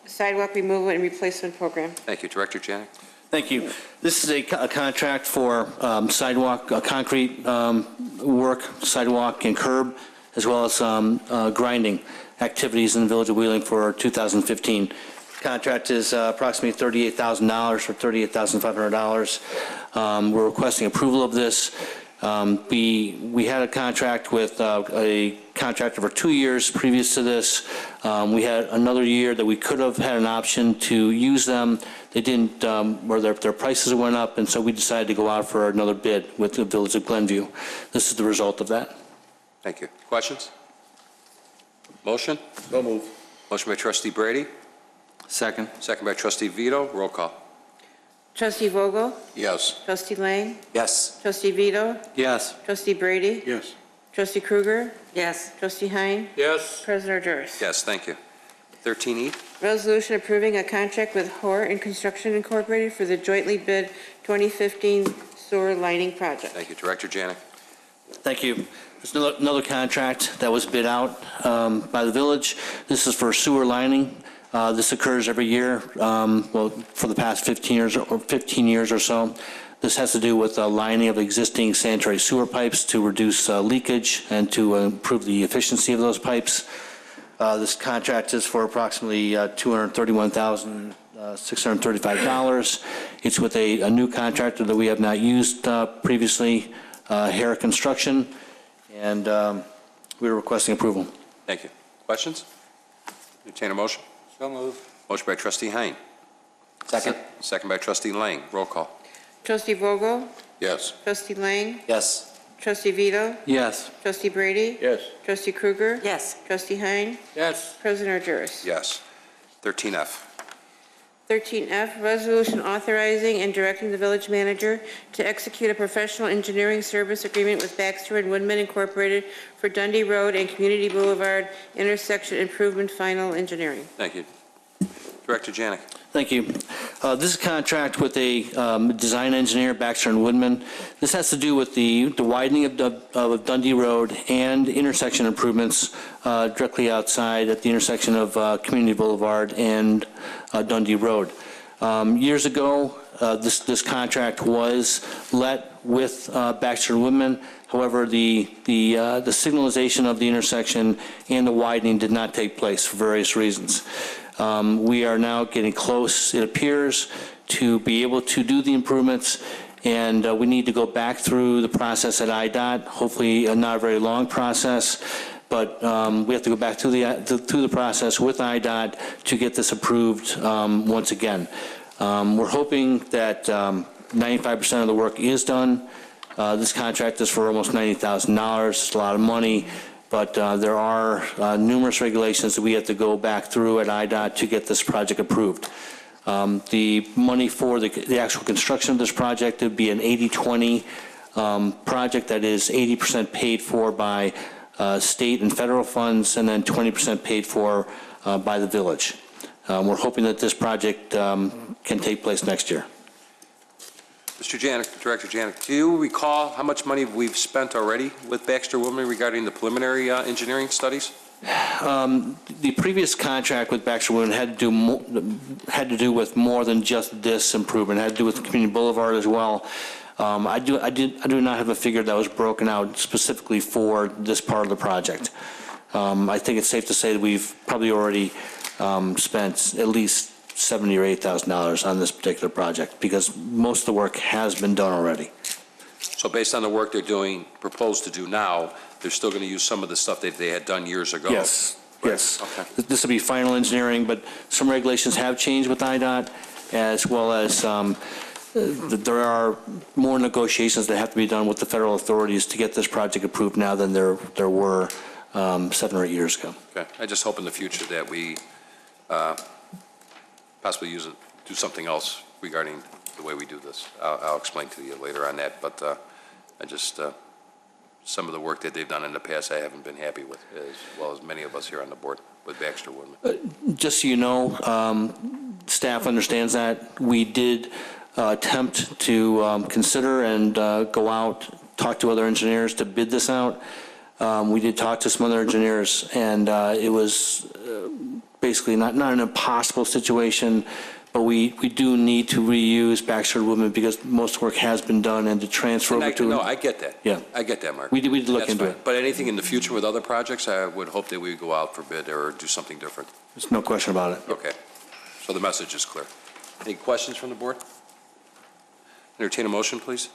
sidewalk removal and replacement program. Thank you. Director Janik. Thank you. This is a contract for sidewalk, concrete work, sidewalk and curb, as well as grinding activities in the village of Wheeling for 2015. Contract is approximately $38,000 or $38,500. We're requesting approval of this. We had a contract with a contractor for 2 years previous to this. We had another year that we could have had an option to use them. They didn't, or their prices went up, and so we decided to go out for another bid with the Village of Glenview. This is the result of that. Thank you. Questions? Motion? So moved. Motion by trustee Brady. Second. Second by trustee Vito. Roll call. Trustee Vogel? Yes. Trustee Lang? Yes. Trustee Vito? Yes. Trustee Brady? Yes. Trustee Kruger? Yes. Trustee Hein? Yes. President Juris? Yes, thank you. 13E. Resolution approving a contract with Hoare and Construction Incorporated for the jointly bid 2015 sewer lining project. Thank you. Director Janik. Thank you. There's another contract that was bid out by the village. This is for sewer lining. This occurs every year, well, for the past 15 years or so. This has to do with the lining of existing sanitary sewer pipes to reduce leakage and to improve the efficiency of those pipes. This contract is for approximately $231,635. It's with a new contractor that we have not used previously, Hare Construction, and we're requesting approval. Thank you. Questions? Entertain a motion. So moved. Motion by trustee Hein. Second. Second by trustee Lang. Roll call. Trustee Vogel? Yes. Trustee Lang? Yes. Trustee Vito? Yes. Trustee Brady? Yes. Trustee Kruger? Yes. Trustee Hein? Yes. President Juris? Yes. 13F. 13F, resolution authorizing and directing the village manager to execute a professional engineering service agreement with Baxter and Woodman Incorporated for Dundee Road and Community Boulevard intersection improvement final engineering. Thank you. Director Janik. Thank you. This is a contract with a design engineer, Baxter and Woodman. This has to do with the widening of Dundee Road and intersection improvements directly outside at the intersection of Community Boulevard and Dundee Road. Years ago, this contract was let with Baxter and Woodman. However, the signalization of the intersection and the widening did not take place for various reasons. We are now getting close, it appears, to be able to do the improvements, and we need to go back through the process at IDOT, hopefully not a very long process, but we have to go back through the process with IDOT to get this approved once again. We're hoping that 95% of the work is done. This contract is for almost $90,000. It's a lot of money. But there are numerous regulations that we have to go back through at IDOT to get this project approved. The money for the actual construction of this project would be an 80-20 project that is 80% paid for by state and federal funds and then 20% paid for by the village. We're hoping that this project can take place next year. Mr. Janik, Director Janik, do you recall how much money we've spent already with Baxter Woodman regarding the preliminary engineering studies? The previous contract with Baxter Woodman had to do with more than just this improvement. It had to do with Community Boulevard as well. I do not have a figure that was broken out specifically for this part of the project. I think it's safe to say that we've probably already spent at least $70,000 or $80,000 on this particular project because most of the work has been done already. So based on the work they're doing, proposed to do now, they're still going to use some of the stuff that they had done years ago? Yes, right. yes. Okay. This will be final engineering, but some regulations have changed with IDOT, as well as there are more negotiations that have to be done with the federal authorities to get this project approved now than there were 7 or 8 years ago. Okay. I just hope in the future that we possibly do something else regarding the way we do this. I'll explain to you later on that, but I just, some of the work that they've done in the past I haven't been happy with, as well as many of us here on the board with Baxter Woodman. Just so you know, staff understands that. We did attempt to consider and go out, talk to other engineers to bid this out. We did talk to some other engineers, and it was basically not an impossible situation, but we do need to reuse Baxter Woodman because most work has been done and to transfer over to... No, I get that. Yeah. I get that, Mark. We did look That's into fine. it. But anything in the future with other projects, I would hope that we would go out for bid or do something different. There's no question about it. Okay. So the message is clear. Any questions from the board? Entertain a motion, please.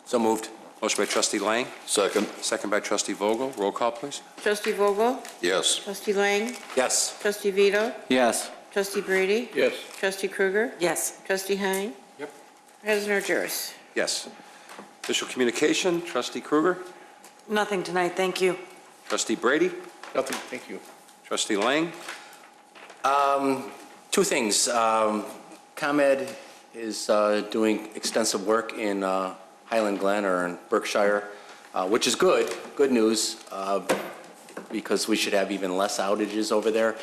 So moved. Motion by trustee Lang, Second. second by trustee Vogel. Roll call, please. Trustee Vogel? Yes. Trustee Lang? Yes. Trustee Vito? Yes. Trustee Brady? Yes. Trustee Krueger? Yes. Trustee Hein? Yep. President Juris? Yes. Official communication, trustee Krueger, Nothing tonight, thank you. trustee Brady, Nothing, thank you. trustee Lang. Two things. ComEd is doing extensive work in Highland Glen or in Berkshire, which is good news, because we should have even less outages over there.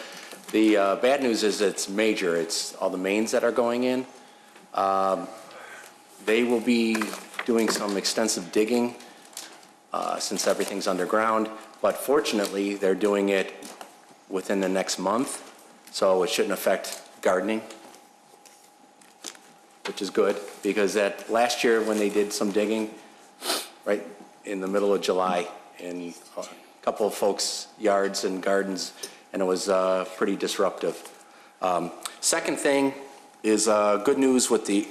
The bad news is it's major. It's all the mains that are going in. They will be doing some extensive digging since everything's underground, but fortunately, they're doing it within the next month, so it shouldn't affect gardening, which is good, because that last year when they did some digging, right in the middle of July, in a couple of folks' yards and gardens, and it was pretty disruptive. Second thing is good news with the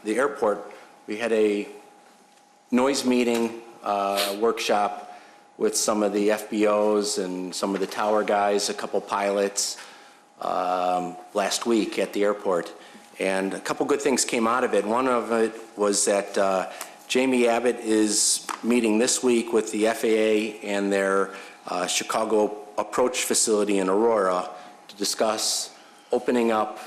airport. We had a noise meeting workshop with some of the FBOs and some of the tower guys, a couple pilots last week at the airport. And a couple good things came out of it. One of it was that Jamie Abbott is meeting this week with the FAA and their Chicago approach facility in Aurora to discuss opening up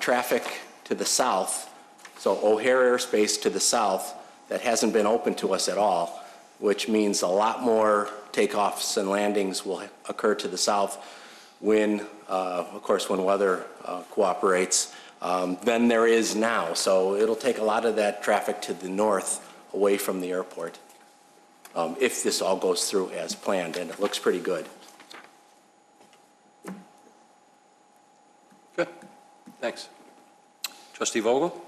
traffic to the south, so O'Hare airspace to the south that hasn't been open to us at all, which means a lot more takeoffs and landings will occur to the south when, of course, when weather cooperates. than there is now. So it'll take a lot of that traffic to the north away from the airport, if this all goes through as planned, and it looks pretty good. Good. Thanks. Trustee Vogel?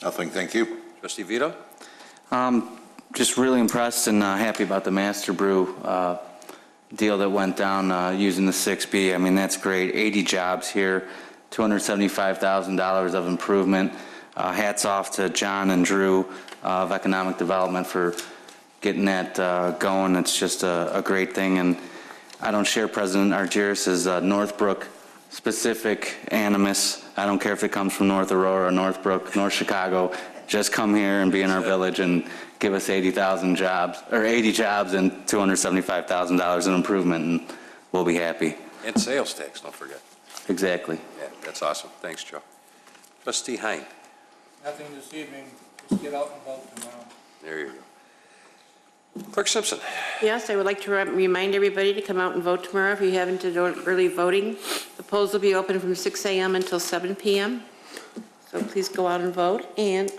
Nothing, thank you. Trustee Vito? Just really impressed and happy about the Master Brew deal that went down using the 6B. I mean, that's great. 80 jobs here, $275,000 of improvement. Hats off to John and Drew of Economic Development for getting that going. It's just a great thing. And I don't share President Argyris's Northbrook specific animus. I don't care if it comes from North Aurora, Northbrook, North Chicago. Just come here and be in our village and give us 80,000 jobs, or 80 jobs and $275,000 in improvement, and we'll be happy. And sales tax, don't forget. Exactly. Yeah, that's awesome. Thanks, Joe. Trustee Hein? Nothing this evening, just get out and vote tomorrow. There you go. Clerk Simpson? Yes, I would like to remind everybody to come out and vote tomorrow if you haven't done early voting. The polls will be open from 6 a.m. until 7 p.m. So please go out and vote. And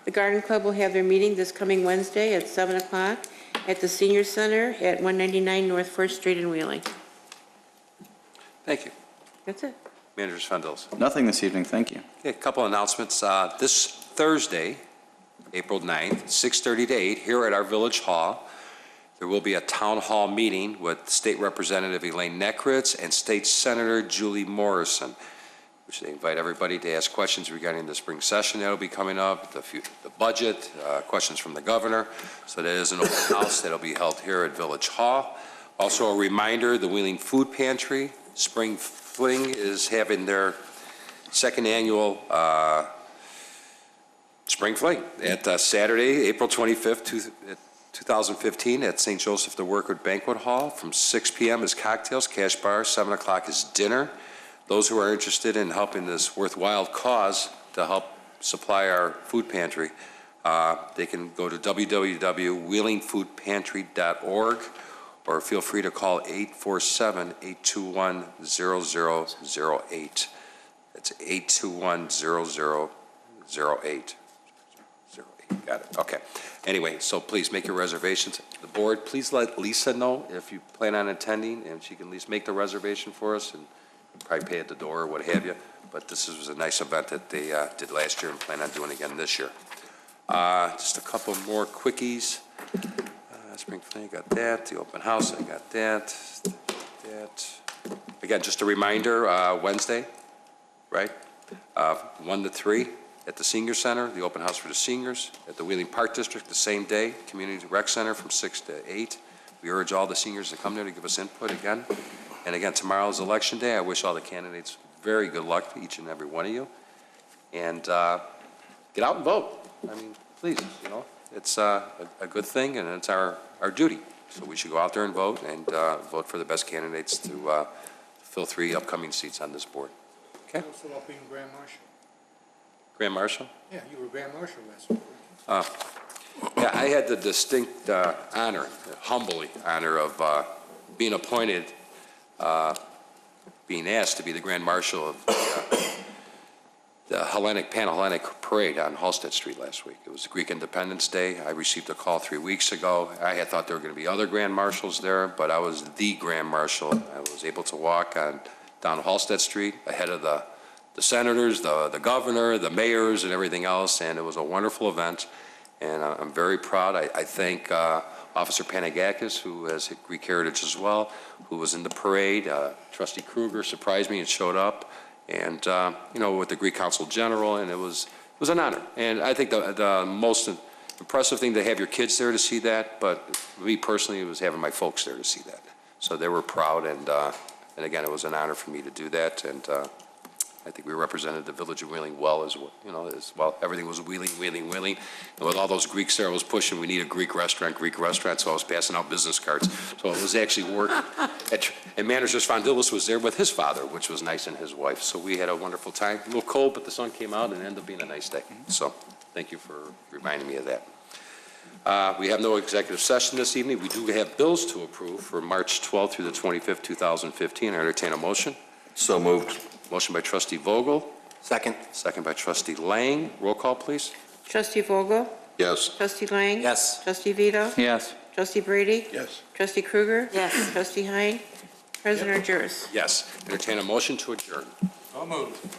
the Garden Club will have their meeting this coming Wednesday at 7 o'clock at the Senior Center at 199 North 1st Street in Wheeling. Thank you. That's it. Manager Svandelis? Nothing this evening, thank you. Okay, a couple announcements. This Thursday, April 9th, 6:30 to 8, here at our Village Hall, there will be a town hall meeting with State Representative Elaine Nekritz and State Senator Julie Morrison, which they invite everybody to ask questions regarding the spring session that will be coming up, the budget, questions from the governor. So that is an open house that will be held here at Village Hall. Also a reminder, the Wheeling Food Pantry Spring Fling is having their second annual Spring Fling at Saturday, April 25th, 2015 at St. Joseph the Workwood Banquet Hall. From 6 p.m. is cocktails, cash bar, 7 o'clock is dinner. Those who are interested in helping this worthwhile cause to help supply our food pantry, they can go to www.wheelingfoodpantry.org or feel free to call 847-821-0008. That's 821-0008. Got it, okay. Anyway, so please make your reservations. The board, please let Lisa know if you plan on attending, and she can at least make the reservation for us and probably pay at the door or what have you. But this was a nice event that they did last year and plan on doing again this year. Just a couple more quickies. Spring Fling, got that. The open house, I got that. Again, just a reminder, Wednesday, right? 1 to 3 at the Senior Center, the open house for the seniors. At the Wheeling Park District, the same day, Community Rec Center from 6 to 8. We urge all the seniors to come there to give us input again. And again, tomorrow is Election Day. I wish all the candidates very good luck, each and every one of you. And get out and vote. I mean, please, you know, it's a good thing, and it's our duty. So we should go out there and vote vote for the best candidates to fill 3 upcoming seats on this board. Okay? Also about being Grand Marshal. Grand Marshal? Yeah, you were Grand Marshal last week. Yeah, I had the distinct honor, humbly honor of being appointed, being asked to be the Grand Marshal of the Pan-Hellenic Parade on Halsted Street last week. It was Greek Independence Day. I received a call 3 weeks ago. I had thought there were going to be other Grand Marshals there, but I was the Grand Marshal. I was able to walk down Halsted Street ahead of the senators, the governor, the mayors, and everything else, and it was a wonderful event, and I'm very proud. I thank Officer Panagakis, who has Greek heritage as well, who was in the parade. Trustee Kruger surprised me and showed up, and you know, with the Greek Consul General, and it was an honor. And I think the most impressive thing to have your kids there to see that, but me personally, it was having my folks there to see that. So they were proud, and again, it was an honor for me to do that, and I think we represented the village of Wheeling well as well. Everything was Wheeling. And with all those Greeks there, I was pushing, we need a Greek restaurant, so I was passing out business cards. So it was actually work. And Manager Svandelis was there with his father, which was nice, and his wife. So we had a wonderful time. A little cold, but the sun came out and it ended up being a nice day. So thank you for reminding me of that. We have no executive session this evening. We do have bills to approve for March 12th through the 25th, 2015. I entertain a motion. So moved. Motion by Trustee Vogel, Second. Second by trustee Lang. Roll call, please. Trustee Vogel? Yes. Trustee Lang? Yes. Trustee Vito? Yes. Trustee Brady? Yes. Trustee Krueger? Yes. Trustee Hein? President Argyros? Yes. Entertain a motion to adjourn.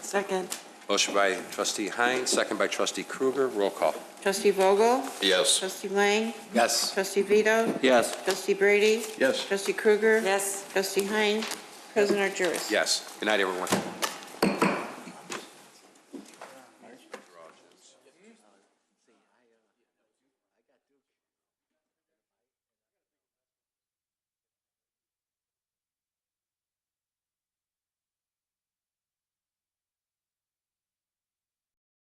Second. Motion by trustee Hein, second by trustee Krueger. Roll call. Trustee Vogel? Yes. Trustee Lang? Yes. Trustee Vito? Yes. Trustee Brady? Yes. Trustee Krueger? Yes. Trustee Hein? President Argyros? Yes. Good night, everyone.